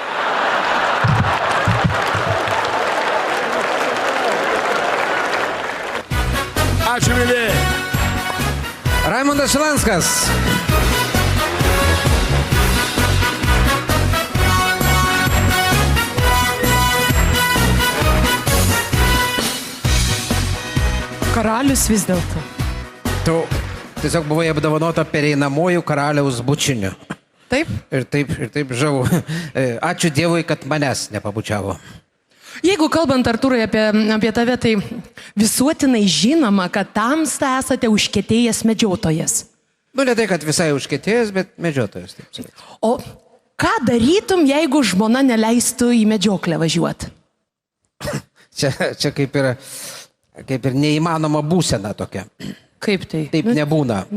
Ačiū, mylėjai. Raimondas Šilanskas. Karalius vis dėlto. Tu tiesiog buvai apdovanota pereinamojų karaliaus bučiniu. Taip? Ir taip žavu. Ačiū Dievui, kad manęs nepabučiavo. Jeigu kalbant, Artūrai, apie tave, tai visuotinai žinoma, kad tamsta esate užkietėjęs medžiotojas. Nu, ne tai, kad visai užkietėjęs, bet medžiotojas. Taip. O ką darytum, jeigu žmona neleistų į medžioklę važiuoti? Čia kaip ir neįmanoma būsena tokia. Kaip tai? Taip nebūna.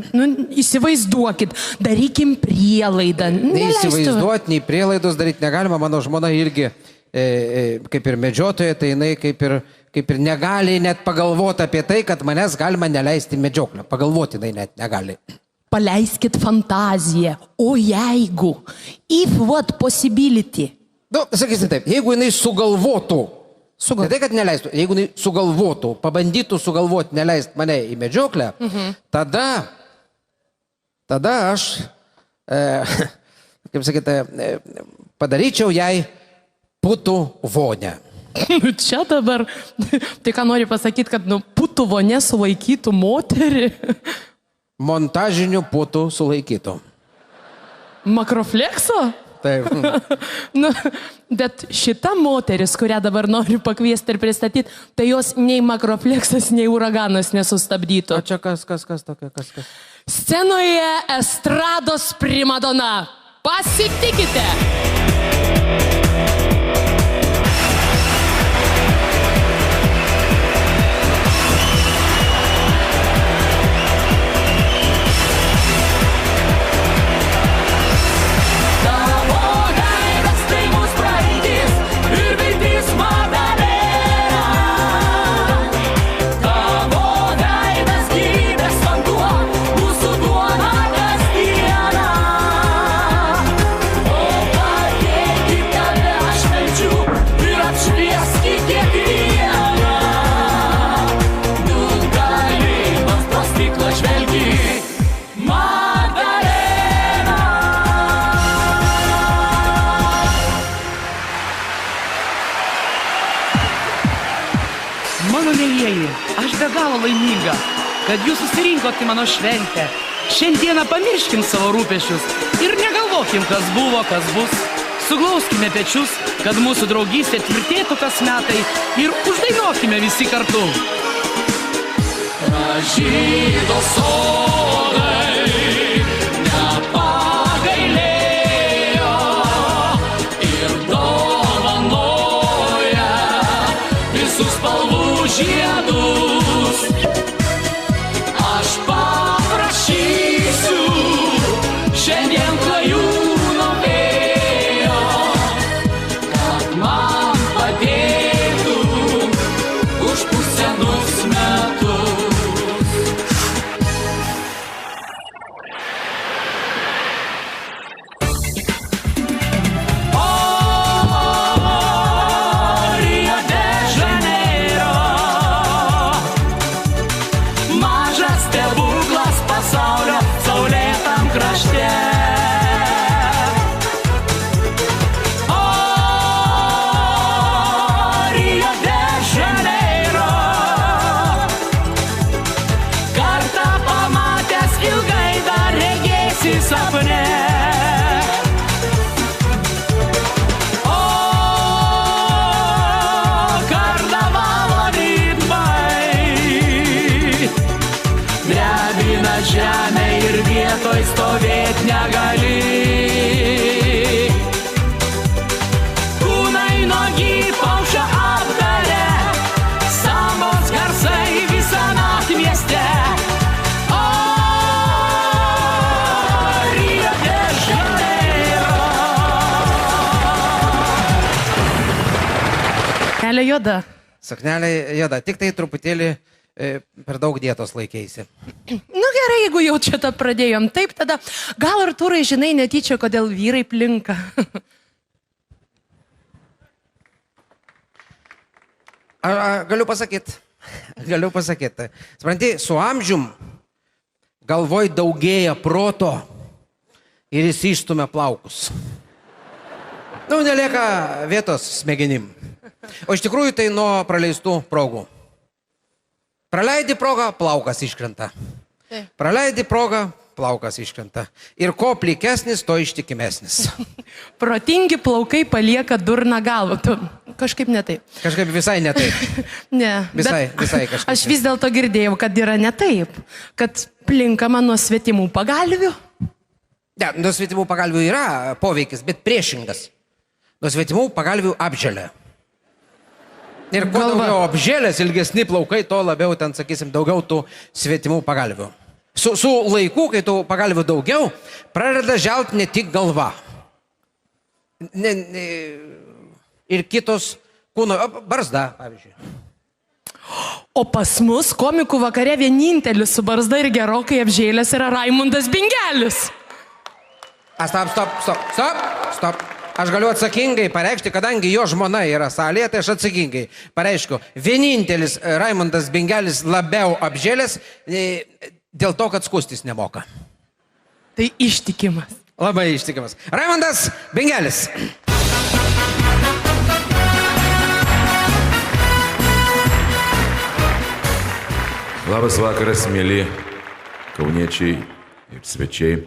Įsivaizduokit, darykim prielaidą. Neįsivaizduoti, nei prielaidos daryti negalima. Mano žmona irgi kaip ir medžiotoja, tai jinai kaip ir negali net pagalvoti apie tai, kad manęs galima neleisti medžioklę. Pagalvoti jinai net negali. Paleiskit fantaziją. O jeigu? If what possibility? Nu, sakysi taip, jeigu jinai sugalvotų, ne tai, kad neleistų, jeigu jinai sugalvotų, pabandytų sugalvoti neleisti mane į medžioklę, tada aš, kaip sakyti, padaryčiau jai putų vonę. Čia dabar, tai ką nori pasakyti, kad putų vonė sulaikytų moterį? Montažinių putų sulaikytų. Makroflekso? Taip. Bet šita moteris, kurią dabar noriu pakviesti ir pristatyti, tai jos nei makrofleksas, nei uraganas nesustabdytų. O čia kas tokia, kas? Scenoje estrados primadona. Pasitikite! Aš be galo laiminga, kad jūs susirinkot į mano šventę. Šiandieną pamirškim savo rūpešius ir negalvokim, kas buvo, kas bus. Suglauskime pečius, kad mūsų draugystė tvirtėtų kas metai ir uždainuokime visi kartu. Pražydo sodai, nepagailėjo ir dovanoja visus spalvų žiedus. Aš paprašysiu šiandien klajūno vėjo, kad man padėtų už pusenus metus. suknelė juoda. Suknelė juoda, tik tai truputėlį per daug dietos laikėsi. Nu gerai, jeigu jau čia tą pradėjom. Taip, tada gal Artūrai žinai netyčia, kodėl vyrai plinka. Galiu pasakyti. Supranti, su amžium galvoj daugėja proto ir jis išstumia plaukus. Nu, nelieka vietos smegenim. O iš tikrųjų tai nuo praleistų progų. Praleidi progą, plaukas iškrenta. Praleidi progą, plaukas iškrenta. Ir ko plikesnis, to ištikimesnis. Protingi plaukai palieka durną galvą. Tu kažkaip ne taip. Kažkaip visai ne taip. Ne. Visai kažkaip. Aš vis dėlto girdėjau, kad yra ne taip. Kad plinkama nuo svetimų pagalvių. Ne, nuo svetimų pagalvių yra poveikis, bet priešingas. Nuo svetimų pagalvių apželia. Ir kuo daugiau apžėlės, ilgesni plaukai, to labiau ten, sakysim, daugiau tų svetimų pagalvių. Su laiku, kai tų pagalvių daugiau, pradeda želt ne tik galva. Ir kitos kūno, barzda, pavyzdžiui. O pas mus komikų vakare vienintelis su barzda ir gerokai apžėlės yra Raimundas Bingelis. Stop. Aš galiu atsakingai pareikšti, kadangi jo žmona yra salėje, tai aš atsakingai pareiškiu. Vienintelis Raimundas Bingelis labiau apžėlės dėl to, kad skustis nemoka. Tai ištikimas. Labai ištikimas. Raimundas Bingelis. Labas vakaras, mėly kauniečiai ir svečiai.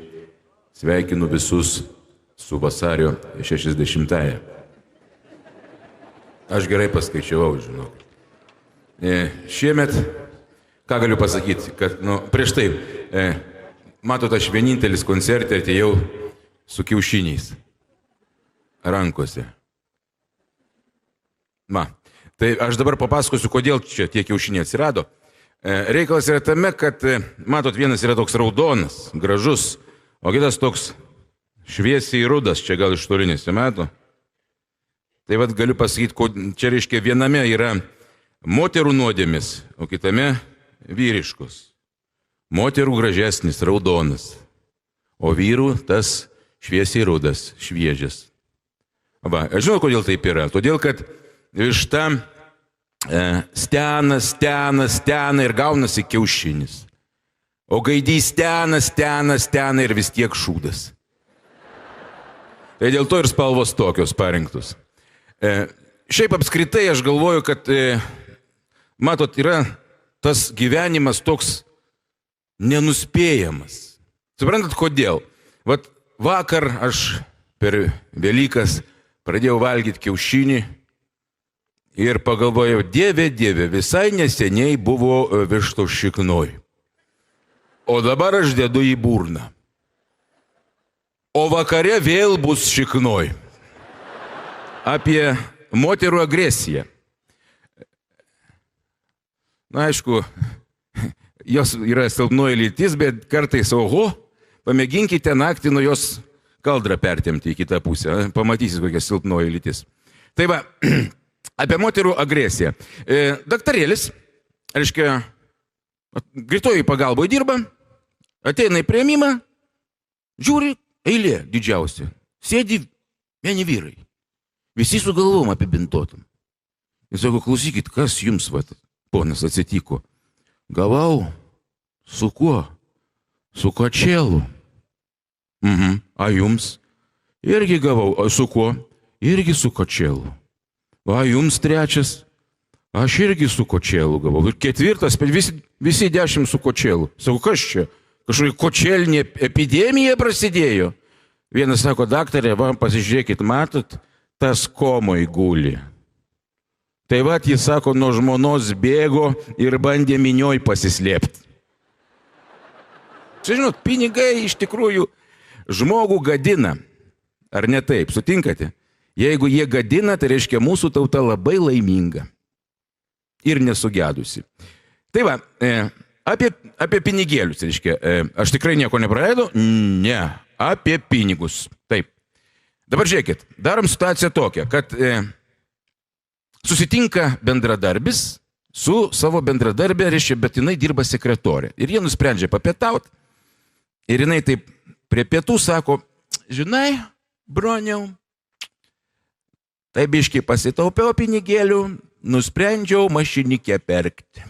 Sveikinu visus su vasario 60-ąją. Aš gerai paskaičiavau, žinau. Šiemet, ką galiu pasakyti, kad, prieš tai, matot, aš vienintelis koncerte atėjau su kiaušiniais rankose. Tai aš dabar papasakosiu, kodėl čia tie kiaušiniai atsirado. Reikalas yra tame, kad, matot, vienas yra toks raudonas, gražus, o kitas toks šviesiai rudas, čia gal iš toli nesimato. Tai vad galiu pasakyti, čia reiškia viename yra moterų nuodėmis, o kitame vyriškos. Moterų gražesnis, raudonas, o vyrų tas šviesiai rudas, šviežias. Aš žinau, kodėl taip yra. Todėl, kad višta stena ir gaunasi kiaušinis. O gaidys stena ir vis tiek šūdas. Tai dėl to ir spalvos tokios parinktus. Šiaip apskritai aš galvoju, kad, matot, yra tas gyvenimas toks nenuspėjamas. Suprantat, kodėl? Vat vakar aš per Velykas pradėjau valgyti kiaušinį ir pagalvojau, dieve, visai neseniai buvo vištos šiknoj. O dabar aš dedu į burną. O vakare vėl bus šiknoj. Apie moterų agresiją. Na, aišku, jos yra silpnoji lytis, bet kartais, pamėginkite naktį nuo jos kaldrą pertemti į kitą pusę. Pamatysit, kokia silpnoji lytis. Tai va, apie moterų agresiją. Daktarėlis, reiškia, greitoji pagalboje dirba, ateina į priėmimą, žiūri, eilė didžiausia. Sėdi vieni vyrai. Visi su galvom apibintotam. Jis sako, klausykit, kas jums, ponas, atsitiko? Gavau. Su kuo? Su kočėlu. A jums? Irgi gavau. O su kuo? Irgi su kočėlu. A jums trečias? Aš irgi su kočėlu gavau. Ir ketvirtas, visi 10 su kočėlu. Sako, kas čia? Kažkokia kočėlinė epidemija prasidėjo. Vienas sako, daktarė, pasižiūrėkit, matot, tas komoj guli. Tai vat, jis sako, nuo žmonos bėgo ir bandė minioj pasislėpti. Čia, žinot, pinigai iš tikrųjų žmogų gadina. Ar ne taip, sutinkate? Jeigu jie gadina, tai reiškia mūsų tauta labai laiminga. Ir nesugedusi. Tai va, apie pinigėlius, reiškia, aš tikrai nieko nepraleidau? Ne, apie pinigus. Taip. Dabar žiūrėkit, darom situaciją tokią, kad susitinka bendradarbis su savo bendradarbė, reiškia, bet jinai dirba sekretorė. Ir jie nusprendžia papietauti. Ir jinai taip prie pietų sako, žinai, broniau, tai biškai pasitaupiau pinigėlių, nusprendžiau mašinikę pirkti.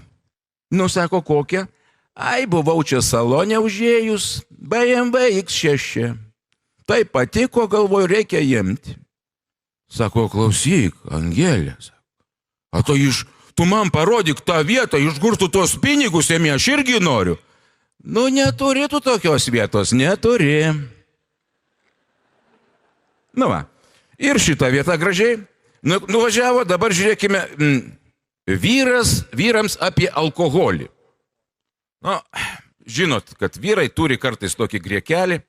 Nu, sako, kokią? Ai, buvau čia salone užėjus, BMW X6. Tai patiko, galvoju, reikia imti. Sako, klausyk, Angelė, o tu man parodyk tą vietą, iš kur tu tos pinigus ėmė, aš irgi noriu. Nu, neturi tu tokios vietos, neturi. Nu va, ir šitą vietą gražiai nuvažiavo, dabar žiūrėkime, vyrams apie alkoholį. Nu, žinot, kad vyrai turi kartais tokį griekelį.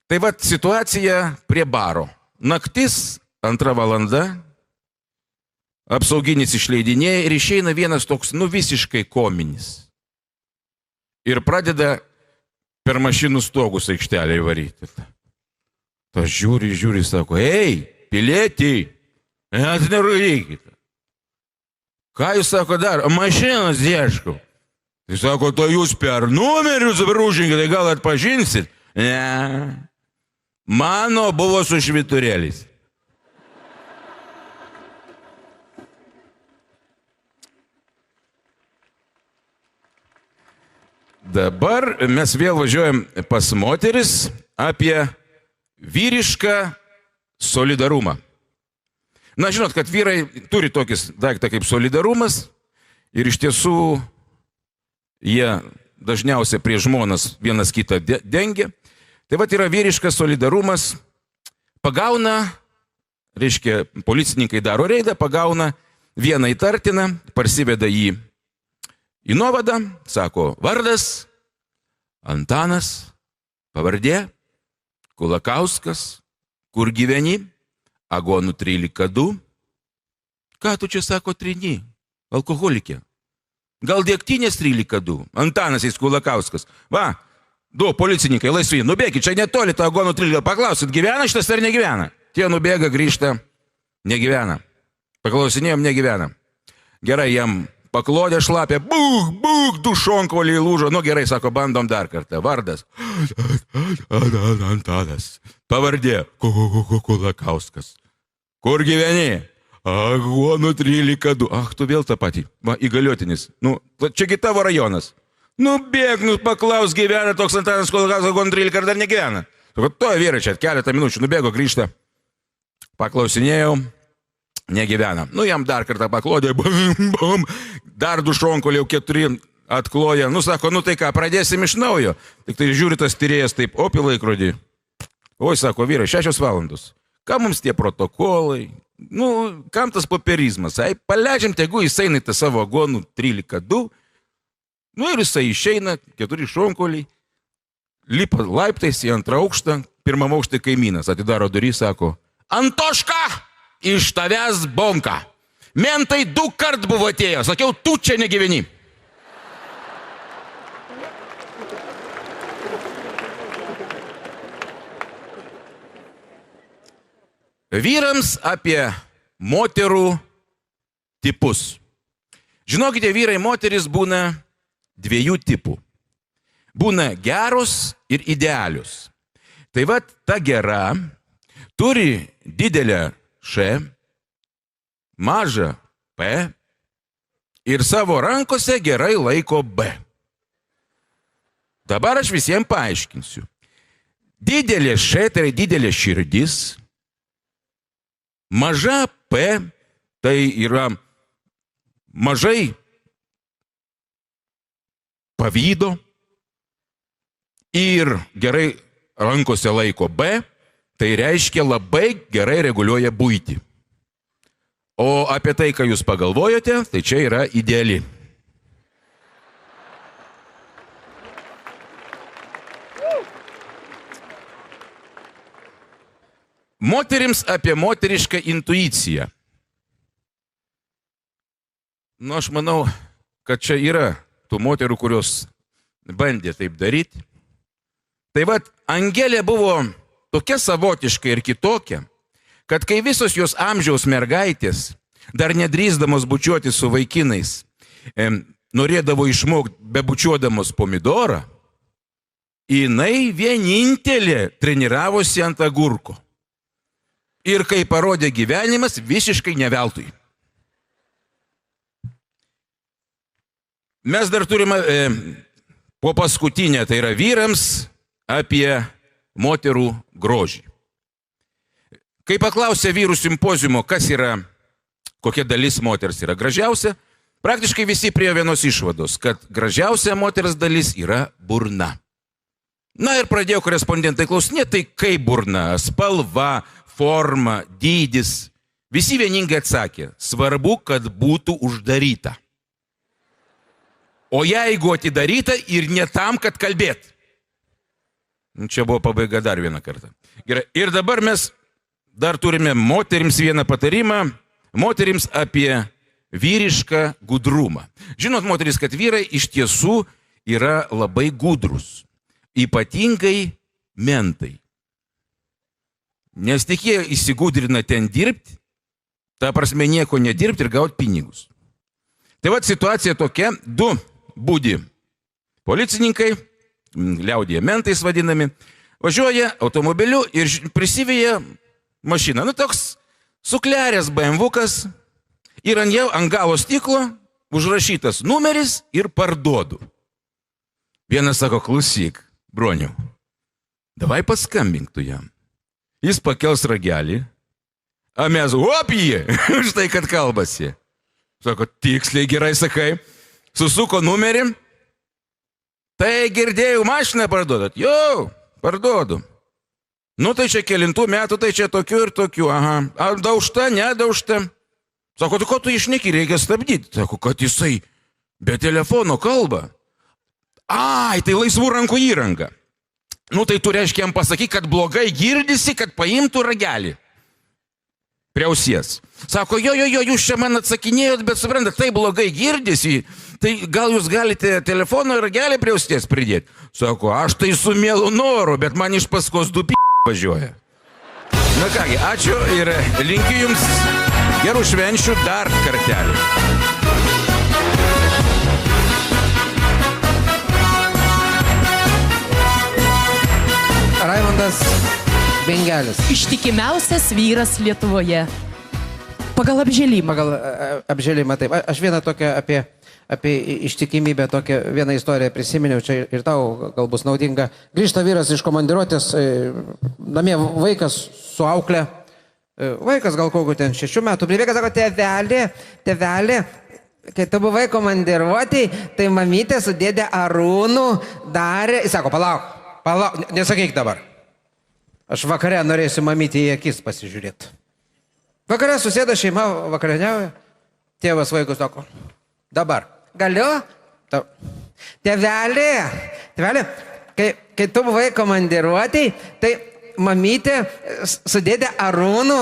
Tai va, situacija prie baro. Naktis, 2 valanda, apsauginis išleidinėja ir išeina vienas toks, visiškai kominis. Ir pradeda per mašinų stogus aikštelę įvaryti. Tas žiūri, sako, ei, pilietiai, net nerūkite. Ką jūs sako dar? Mašinos ieškau. Tai sako, to jūs per numerius brūžinkite, gal atpažinsit? Ne. Mano buvo su švyturėliais. Dabar mes vėl važiuojam pas moteris apie vyrišką solidarumą. Na, žinot, kad vyrai turi tokį daiktą kaip solidarumas ir iš tiesų jie dažniausiai prie žmonas vienas kitą dengia. Tai va, yra vyriškas solidarumas, pagauna, reiškia, policininkai daro reidą, pagauna vieną įtartiną, parsiveda jį į nuovadą, sako, vardas, Antanas, pavardė, Kulakauskas, kur gyveni, Agonų 13-2. Ką tu čia sako trini, alkoholikė? Gal degtinės 13-2, Antanas jis Kulakauskas. Va, 2 policininkai laisvi, nubėkit, čia netoli tą Agonų 13, paklausit, gyvena šitas ar negyvena? Tie nubėga, grįžta, negyvena. Paklausinėjom, negyvena. Gerai, jam paklodė šlapė, būk, 2 šonkauliai lūžo. Nu gerai, sako, bandom dar kartą. Vardas. Antanas. Pavardė. Kulakauskas. Kur gyveni? Agonų 13-2. Ach, tu vėl tą patį. Va, įgaliotinis. Nu, čiagi tavo rajonas. Nu, bėg, paklaus, gyvena toks Antanas Kulakauskas, Agonų 13 ar dar negyvena. Sako, to vyrai čia keletą minučių nubėgo, grįžta. Paklausinėjau. Negyvena. Nu, jam dar kartą paklodė, dar 2 šonkoliai, jau 4 atkloja. Nu, sako, nu tai ką, pradėsim iš naujo. Tik tai žiūri tas tyrėjas taip, op į laikrodį. Oi, sako, vyrai, 6 valandos. Ką mums tie protokolai? Nu, kam tas popierizmas? Ai, paleidžiam, tegu jis eina į tą savo Agonų 13-2. Nu, ir jisai išeina, 4 šonkoliai, lipa laiptais į 2 aukštą, 1 aukštą kaimynas atidaro durį, sako, Antoška! Iš tavęs bonka. Mentai 2 kart buvo atėjo. Sakiau, tu čia negyveni. Vyrams apie moterų tipus. Žinokite, vyrai, moteris būna 2 tipų. Būna geros ir idealius. Tai va, ta gera turi didelę Š, mažą P ir savo rankose gerai laiko B. Dabar aš visiems paaiškinsiu. Didelė Š tai yra didelė širdis, maža P tai yra mažai pavydo ir gerai rankose laiko B. Tai reiškia labai gerai reguliuoja buitį. O apie tai, ką jūs pagalvojote, tai čia yra ideali. Moterims apie moterišką intuiciją. Nu, aš manau, kad čia yra tų moterų, kurios bandė taip daryti. Tai va, Angelė buvo tokia savotiška ir kitokia, kad kai visos jos amžiaus mergaitės dar nedrįsdamos bučiuoti su vaikinais, norėdavo išmokti bebučiuodamos pomidorą, jinai vienintelė treniravosi ant agurko. Ir kai parodė gyvenimas, visiškai neveltui. Mes dar turime po paskutinę, tai yra vyrams, apie moterų grožį. Kai paklausė vyrų simpoziumo, kas yra, kokia dalis moters yra gražiausia, praktiškai visi prie vienos išvados, kad gražiausia moters dalis yra burna. Na ir pradėjo korespondentai klausinėti, tai kaip burna, spalva, forma, dydis. Visi vieningai atsakė, svarbu, kad būtų uždaryta. O jeigu atidaryta ir ne tam, kad kalbėt. Čia buvo pabaiga dar vieną kartą. Gerai. Ir dabar mes dar turime moterims vieną patarimą. Moterims apie vyrišką gudrumą. Žinot, moteris, kad vyrai iš tiesų yra labai gudrus. Ypatingai mentai. Nes tik jie įsigudrina ten dirbti, ta prasme nieko nedirbti ir gauti pinigus. Tai vat situacija tokia, du būdi policininkai, liaudyje mentais vadinami, važiuoja automobiliu ir prisiveja mašiną. Nu toks sukleręs BMW-kas ir ant galo stiklo užrašytas numeris ir parduodu. Vienas sako, klausyk, broniau, davai paskambink tu jam. Jis pakels ragelį, a mes, op jį, štai kad kalbasi. Sako, tiksliai gerai sakai, susuko numerį, tai girdėjau, mašiną parduodat. Jo, parduodu. Nu tai čia kelintų metų, tai čia tokių ir tokių, aha. Ar daužta, nedaužta? Sako, tai ko tu išneki, reikia stabdyti. Sako, kad jisai be telefono kalba. Ai, tai laisvų rankų įranga. Nu tai tu reiškia jam pasakyk, kad blogai girdisi, kad paimtų ragelį. Prie ausies. Sako, jo, jūs čia man atsakinėjot, bet suprantat, tai blogai girdisi, tai gal jūs galite telefono ragelį prie ausies pridėti. Sako, aš tai su mielu noru, bet man iš paskos du važiuoja. Na kągi, ačiū ir linkiu jums gerų švenčių dar kartelį. Raimondas Bengelis. Ištikimiausias vyras Lietuvoje. Pagal apžėlimą. Pagal apžėlimą, taip. Aš vieną tokią apie ištikimybę, tokią vieną istoriją prisiminiau, čia ir tau gal bus naudinga. Grįžta vyras iš komandiruotės, namie vaikas su auklė. Vaikas gal kokiu ten 6 metų. Pribėga, sako, tėvelė, kai tu buvai komandiruotėj, tai mamytė su dėdė Arūnu darė... Jis sako, palauk, nesakyk dabar. Aš vakare norėsiu mamytį į akis pasižiūrėti. Vakare susėda šeima, vakarieniauja. Tėvas vaikus sako, dabar, galiu? Tėvelė, kai tu buvai komandiruotėj, tai mamytė su dėdė Arūnu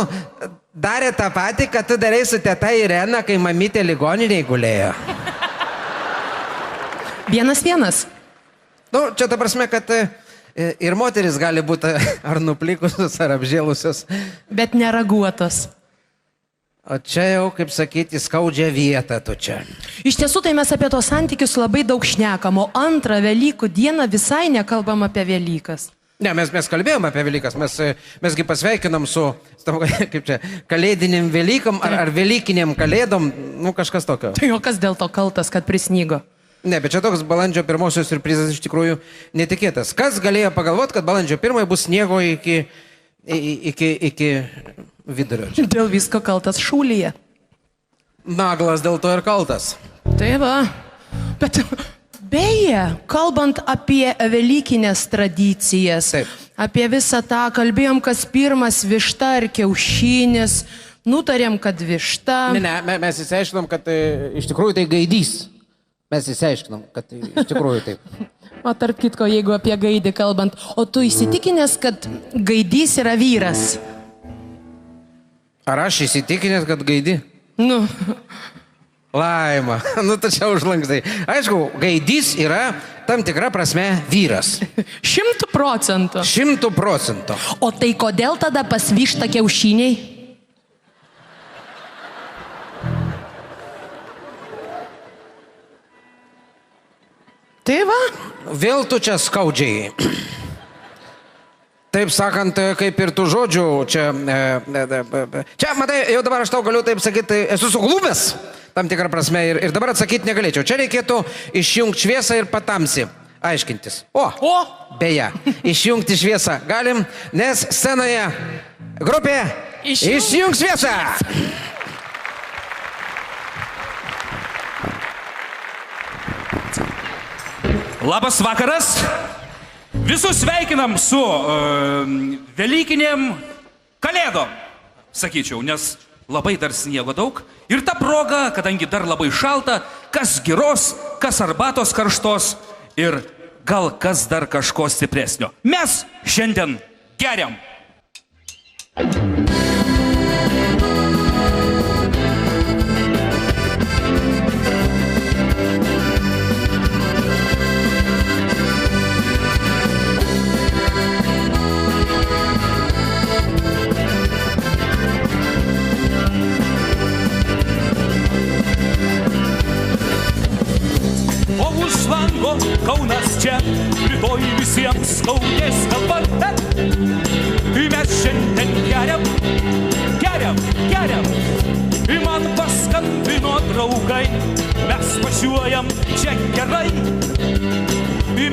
darė tą patį, kad tu darai su teta Irena, kai mamytė ligoninėje gulėjo. 1-1. Nu, čia ta prasme, kad ir moteris gali būti ar nuplikusios, ar apžėlusios. Bet neraguotos. O čia jau, kaip sakyti, skaudžia vieta tu čia. Iš tiesų, tai mes apie tos santykius labai daug šnekam, o antrą Velykų dieną visai nekalbam apie Velykas. Ne, mes kalbėjom apie Velykas, mesgi pasveikinam su, kaip čia, kalėdiniam Velykam ar Velykiniam kalėdom, nu kažkas tokio. Tai o kas dėl to kaltas, kad prisnygo? Ne, bet čia toks balandžio 1 siurprizas iš tikrųjų netikėtas. Kas galėjo pagalvoti, kad balandžio 1 bus sniego iki vidurio? Dėl visko kaltas šūlyje. Naglas dėl to ir kaltas. Tai va. Bet beje, kalbant apie velykinės tradicijas, apie visą tą, kalbėjom, kas pirmas, višta ar kiaušinis, nutarėm, kad višta. Ne, mes įsiaiškinom, kad iš tikrųjų tai gaidys. Mes įsiaiškinom, kad iš tikrųjų taip. O tarp kitko, jeigu apie gaidį kalbant, o tu įsitikinęs, kad gaidys yra vyras? Ar aš įsitikinęs, kad gaidį? Nu. Laima, nu tu čia užlankstai. Aišku, gaidys yra tam tikra prasme vyras. 100%. 100%. O tai kodėl tada pas vištą kiaušiniai? tėva? Vėl tu čia skaudžiai. Taip sakant, kaip ir tų žodžių, čia, matai, jau dabar aš tau galiu taip sakyti, esu suglūmęs, tam tikrą prasme, ir dabar atsakyti negalėčiau. Čia reikėtų išjungti šviesą ir patamsi, aiškintis. Beje, išjungti šviesą galim, nes scenoje grupė išjung šviesą. Labas vakaras. Visus sveikinam su Velykinėm kalėdom, sakyčiau, nes labai dar sniego daug. Ir ta proga, kadangi dar labai šalta, kas giros, kas arbatos karštos ir gal kas dar kažko stipresnio. Mes šiandien geriam. O už lango Kaunas čia, rytoj visiems skaudės kalba. Mes šiandien geriam, geriam, geriam. Man paskambino draugai, mes važiuojam čia gerai.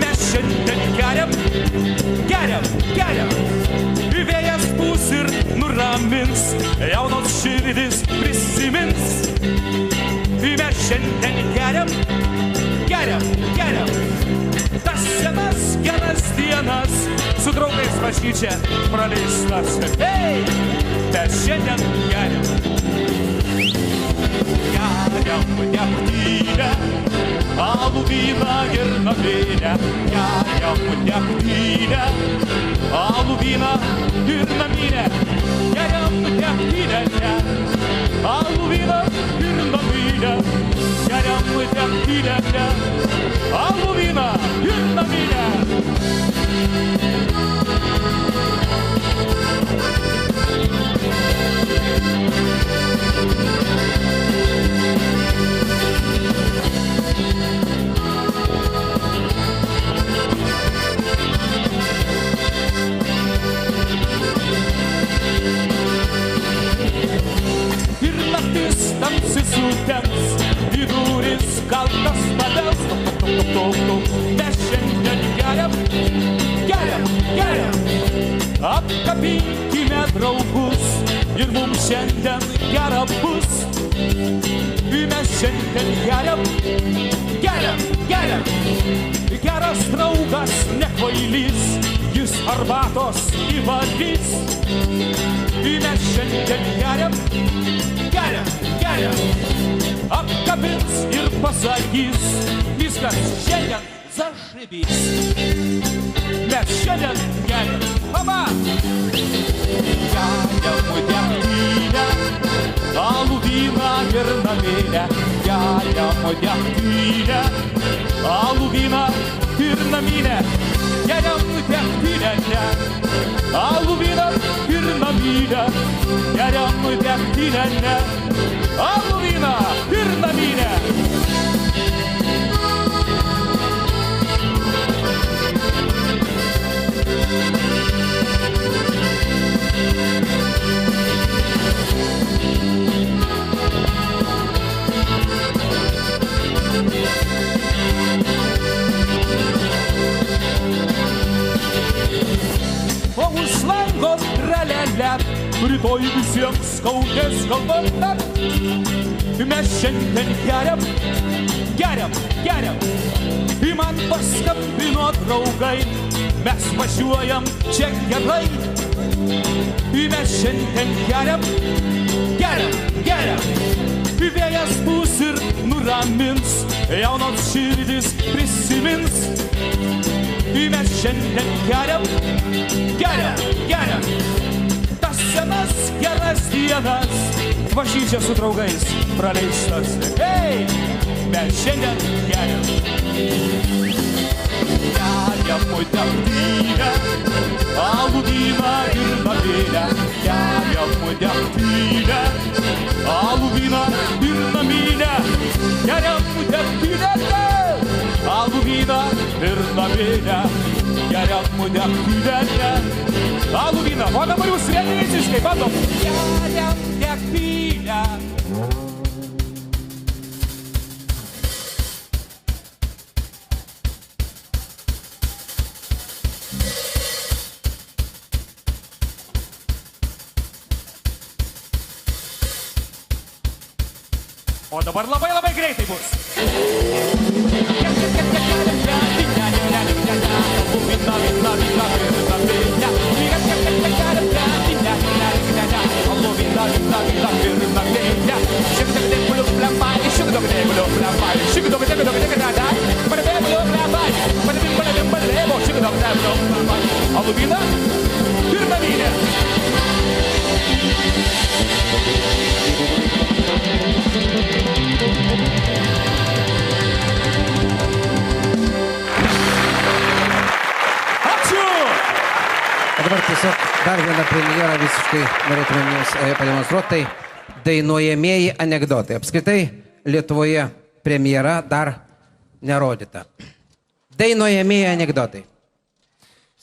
Mes šiandien geriam, geriam, geriam. Vėjas pūs ir nuramins, jaunos širdis prisimins. Mes šiandien geriam, geriam, geriam. Tas senas geras dienas su draugais bažnyčia praleistas. Hei, mes šiandien geriam. Geriam degtinę, alų vyną ir naminę. Geriam degtinę, alų vyną ir naminę. Geriam degtinę, alų vyną ir naminę. Geriam degtinę, alų vyną ir naminę. Ir naktis tamsi sutems, į duris kaltas padels. Mes šiandien geriam, geriam, geriam. Apkabinkime draugus ir mums šiandien gera bus. Mes šiandien geriam, geriam, geriam. Geras draugas nekvailys, jis arbatos įvalys. Mes šiandien geriam, geriam, geriam. Apkabins ir pasakys, viskas šiandien zažibys. Mes šiandien geriam, mama. Geriam degtinę, alų vyną ir naminę. Geriam degtinę, alų vyną ir naminę. Geriam degtinę, alų vyną ir naminę. Geriam degtinę, alų vyną ir naminę. O už lango tralelė, rytoj visiems skaudės kalba. Mes šiandien geriam, geriam, geriam. Man paskambino draugai, mes važiuojam čia gerai. Mes šiandien geriam, geriam, geriam. Vėjas pūs ir nuramins, jaunos širdis prisimins. Mes šiandien geriam, geriam, geriam. Tas senas geras dienas, bažnyčia su draugais praleistas. Hei, mes šiandien geriam. Geriam degtinę, alų vyną ir naminę. Geriam degtinę, alų vyną ir naminę. Geriam degtinę, alų vyną vyną ir naminę, geriam degtinę. Alų vyną, o dabar jūs vienisiškai bandom. Geriam degtinę. O dabar labai labai greitai bus. Aluvina ir naminė. O dabar tiesiog dar vieną premjerą visiškai norėtume jums pademonstruoti. Tai dainuojamieji anekdotai. Apskritai Lietuvoje premjera dar nerodyta. Dainuojamieji anekdotai.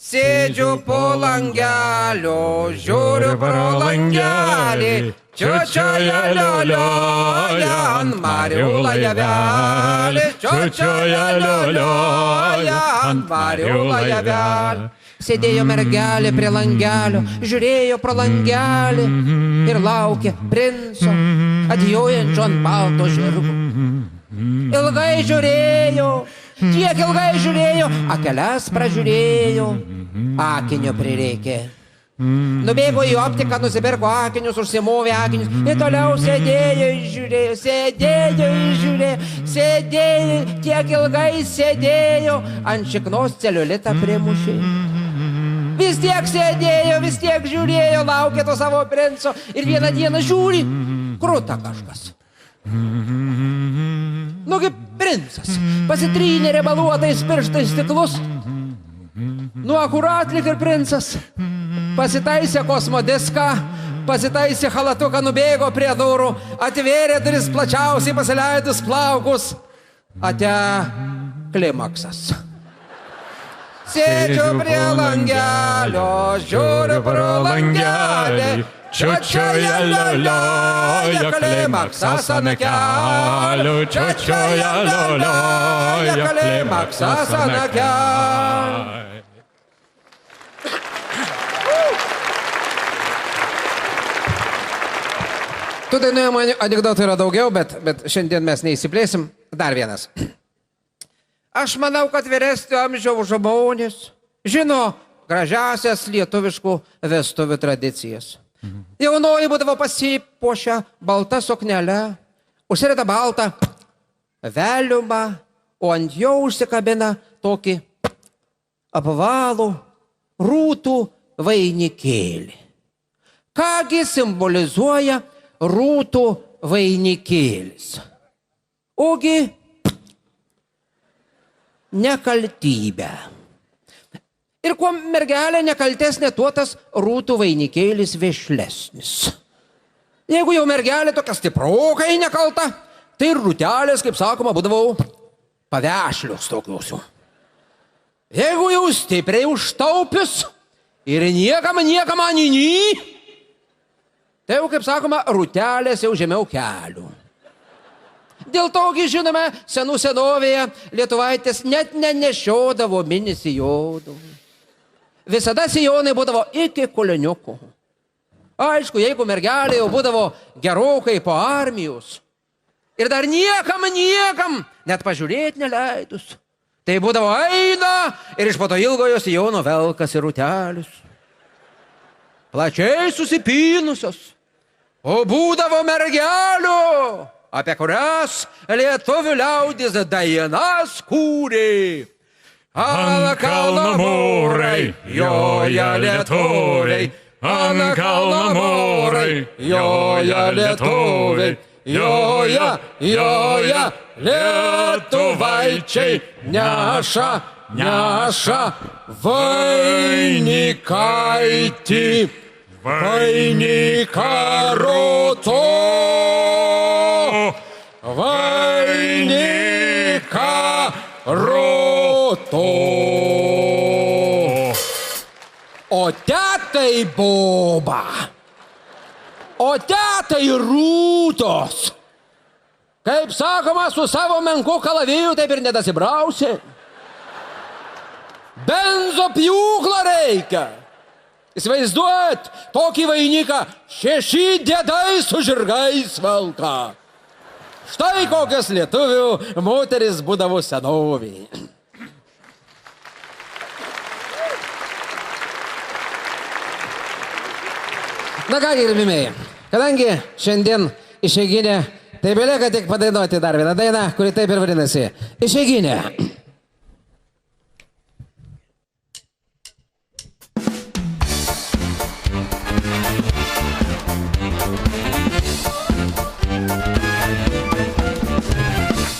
Sėdžiu po langelio, žiūriu pro langelį, čiučioja liolioja ant marių laivelį, čiučioja liolioja ant marių laivelį. Sėdėjo mergelė prie langelio, žiūrėjo pro langelį ir laukė princo, atjojančio ant balto žirgo. Ilgai žiūrėjo, tiek ilgai žiūrėjo, akeles pražiūrėjo, akinio prireikė. Nubėgo į optiką, nusipirko akinius, užsimovė akinius ir toliau sėdėjo ir žiūrėjo, sėdėjo, tiek ilgai sėdėjo, ant šiknos celiulitą primušė. Vis tiek sėdėjo, vis tiek žiūrėjo, laukė to savo princo ir vieną dieną žiūri, kruta kažkas. Nugi princas pasitrynė riebaluotais pirštais stiklus. Nu akurat lyg ir princas. Pasitaisė kosmodiską, pasitaisė halatuką, nubėgo prie durų, atvėrė duris plačiausiai, pasileidus plaukus. Ate klimaksas. Sėdžiu prie langelio, žiūriu pro langelį, čiučioja liolioja klimaksas ant kelio, čiučioja liolioja klimaksas ant kelio. Tų dainuojamų anekdotų yra daugiau, bet šiandien mes neįsiplėsim. Dar vienas. Aš manau, kad vyresnio amžiaus žmonės žino gražiausias lietuviškų vestuvių tradicijas. Jaunoji būdavo pasipuošę baltą suknelę, užsideda baltą veliumą, o ant jo užsikabina tokį apvalų rūtų vainikėlį. Kągi simbolizuoja rūtų vainikėlis? Ogi nekaltybę. Ir kuo mergelė nekaltesnė, tuo tas rūtų vainikėlis vešlesnis. Jeigu jau mergelė tokia stiprokai nekalta, tai ir rūtelės, kaip sakoma, būdavo pavešlius tokiusių. Jeigu jau stipriai užtaupius ir niekam aniny, tai jau, kaip sakoma, rūtelės jau žemiau kelių. Dėl togi, žinome, senovėje lietuvaitės net nenešiodavo mini sijonų. Visada sijonai būdavo iki kuleniukų. Aišku, jeigu mergelė jau būdavo gerokai po armijos ir dar niekam net pažiūrėti neleidus, tai būdavo eina ir iš po to ilgojo sijono velkasi rūtelius. Plačiai susipynusios. O būdavo mergelių, apie kurias lietuvių liaudis dainas kūrė. Ant kalno mūrai joja lietuviai, ant kalno mūrai joja lietuviai, joja lietuvaičiai, neša vainikaitį. Vainiką roto, vainiką roto. tai boba. O tetai rūtos. Kaip sakoma, su savo menku kalaviju taip ir nedasibrausi. Benzo pjūklo reikia. Įsivaizduot, tokį vainiką 6 dėdai su žirgais valka. Štai kokios lietuvių moteris būdavo senoviai. Na ką, gerbimieji, kadangi šiandien išeiginė, tai belieka tik padainuoti dar vieną dainą, kuri taip ir vadinasi Išeiginė.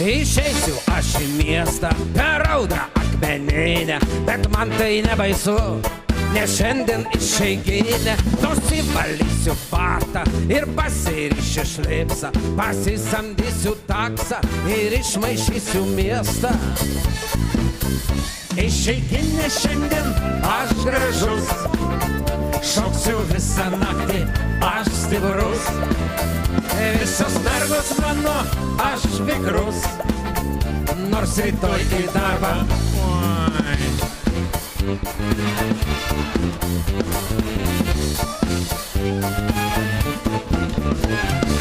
Išeisiu aš į miestą per audrą akmeninę, bet man tai nebaisu, nes šiandien išeiginė. Nusivalysiu batą ir pasirišiu šlipsą, pasisamdysiu taksą ir išmaišysiu miestą. Išeiginė šiandien aš gražus, šoksiu visą naktį aš stiprus. Visos mergos mano aš vikrus, nors rytoj į darbą.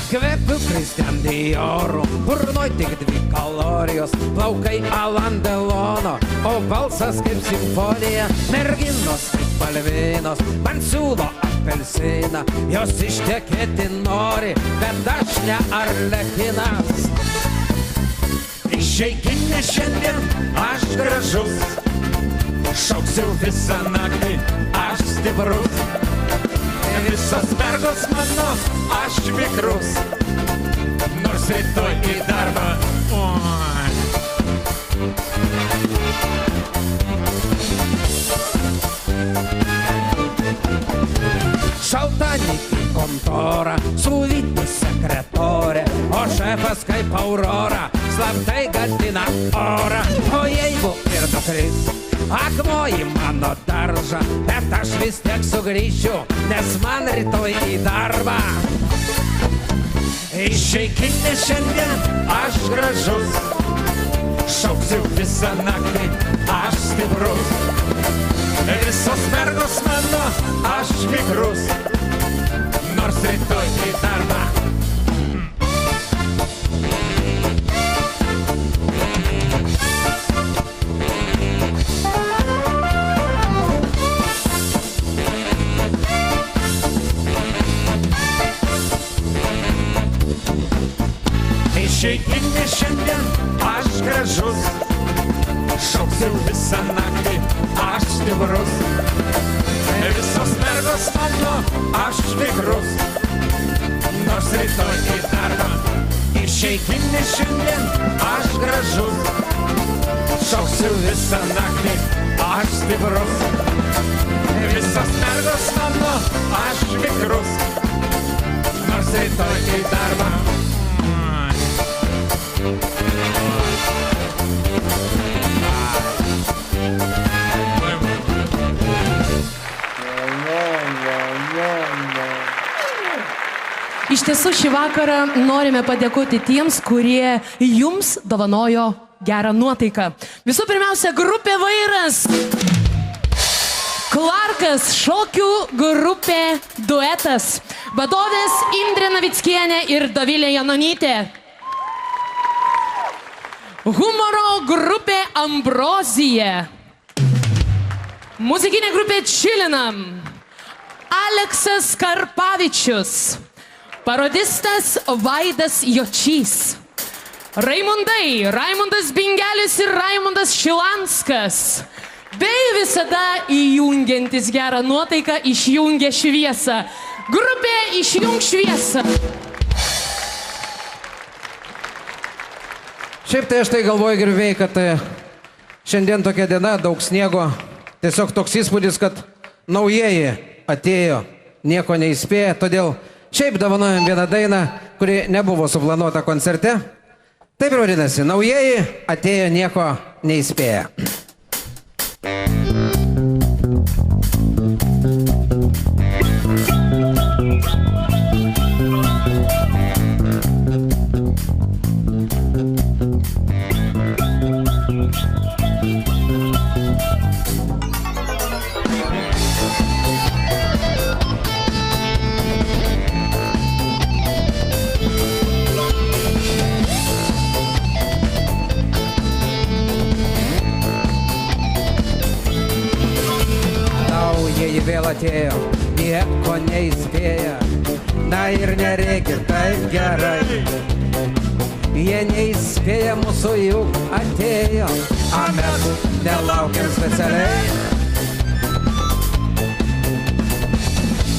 Kvepiu Christian Diorų, burnoj tik 2 kalorijos, plaukai Alain Delono, o balsas kaip simfonija, merginos kaip balvinos, man siūlo apelsiną, jos ištekėti nori, bet aš ne arlekinas. Išeiginė šiandien aš gražus, šauksiu visą naktį aš stiprus. Visos mergos mano aš vikrus, nors rytoj į darbą. Šaltanikį kontorą, suvyti sekretorė, o šefas kaip Aurora, slaptai gadina orą. O jeigu ir nukris akmuo į mano daržą, bet aš vis tiek sugrįšiu, nes man rytoj į darbą. Išeiginė šiandien aš gražus, šauksiu visą naktį aš stiprus. Visos mergos mano aš vikrus, nors rytoj į darbą. Išeiginė šiandien aš gražus, šauksiu visą naktį aš stiprus. Visos mergos mano aš vikrus, nors rytoj į darbą. Išeiginė šiandien aš gražus, šauksiu visą naktį aš stiprus. Visos mergos mano aš vikrus, nors rytoj į darbą. Iš tiesų šį vakarą norime padėkoti tiems, kurie jums dovanojo gerą nuotaiką. Visų pirmiausia, grupė Vairas. Clarkas, šokių grupė Duetas. Vadovės Indrė Navickienė ir Dovilė Janonytė. Humoro grupė Ambrozija. Muzikinė grupė Čilinam. Aleksas Karpavičius. Parodistas Vaidas Jočys. Raimundai, Raimundas Bingelis ir Raimundas Šilanskas. Bei visada įjungiantis gerą nuotaiką išjungia šviesą. Grupė Išjung šviesą. Šiaip tai aš tai galvoju, gerbėjai, kad šiandien tokia diena, daug sniego. Tiesiog toks įspūdis, kad naujieji atėjo, nieko neįspėja. Todėl šiaip dovanojam vieną dainą, kuri nebuvo suplanuota koncerte. Taip ir vadinasi, naujieji atėjo, nieko neįspėja. vėl atėjo, nieko neįspėja. Na ir nereikia taip gerai. Jie neįspėja, mūsų juk atėjo, o mes nelaukiam specialiai.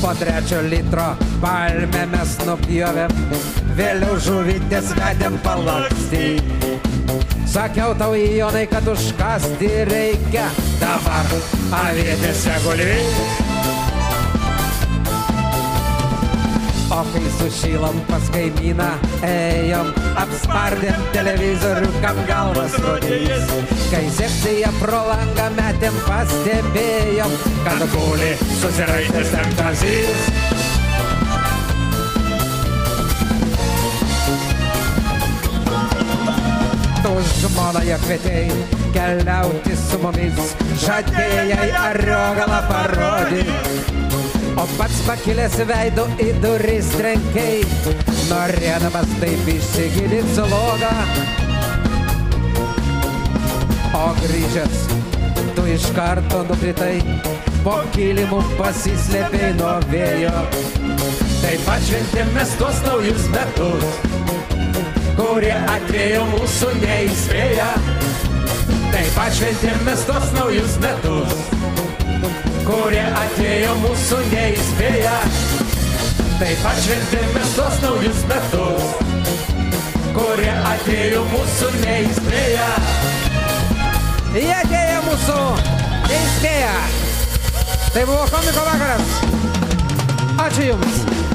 Po 3 litro palmę mes nupjovėm, vėliau žuvytės vedėm palakstyti. Sakiau tau, Jonai, kad užkasti reikia, dabar avietėse gulėti. O kai sušylam pas kaimyną ėjom, apspardėm televizorių, kam galvas rodys. Kai sekciją pro langą metėm, pastebėjom, kad guli susiraitęs ten kazys. Tu žmona ją kvietėjai keliauti su mumis, žadėjai ariogalą parodyti. O pats pakilęs veidu į duris trenkiai, norėdamas taip išsigydyti slogą. O grįžęs, tu iš karto nukritai, po kilimu pasislėpei nuo vėjo. Taip atšventėm mes tuos naujus metus, kurie atėjo mūsų neįspėję. Taip atšventėm mes tuos naujus metus, kurie atėjo mūsų neįspėję. Taip atšventėm mes tuos naujus metus, kurie atėjo mūsų neįspėję. Jie atėjo mūsų neįspėję. Tai buvo komiko vakaras. Ačiū Jums.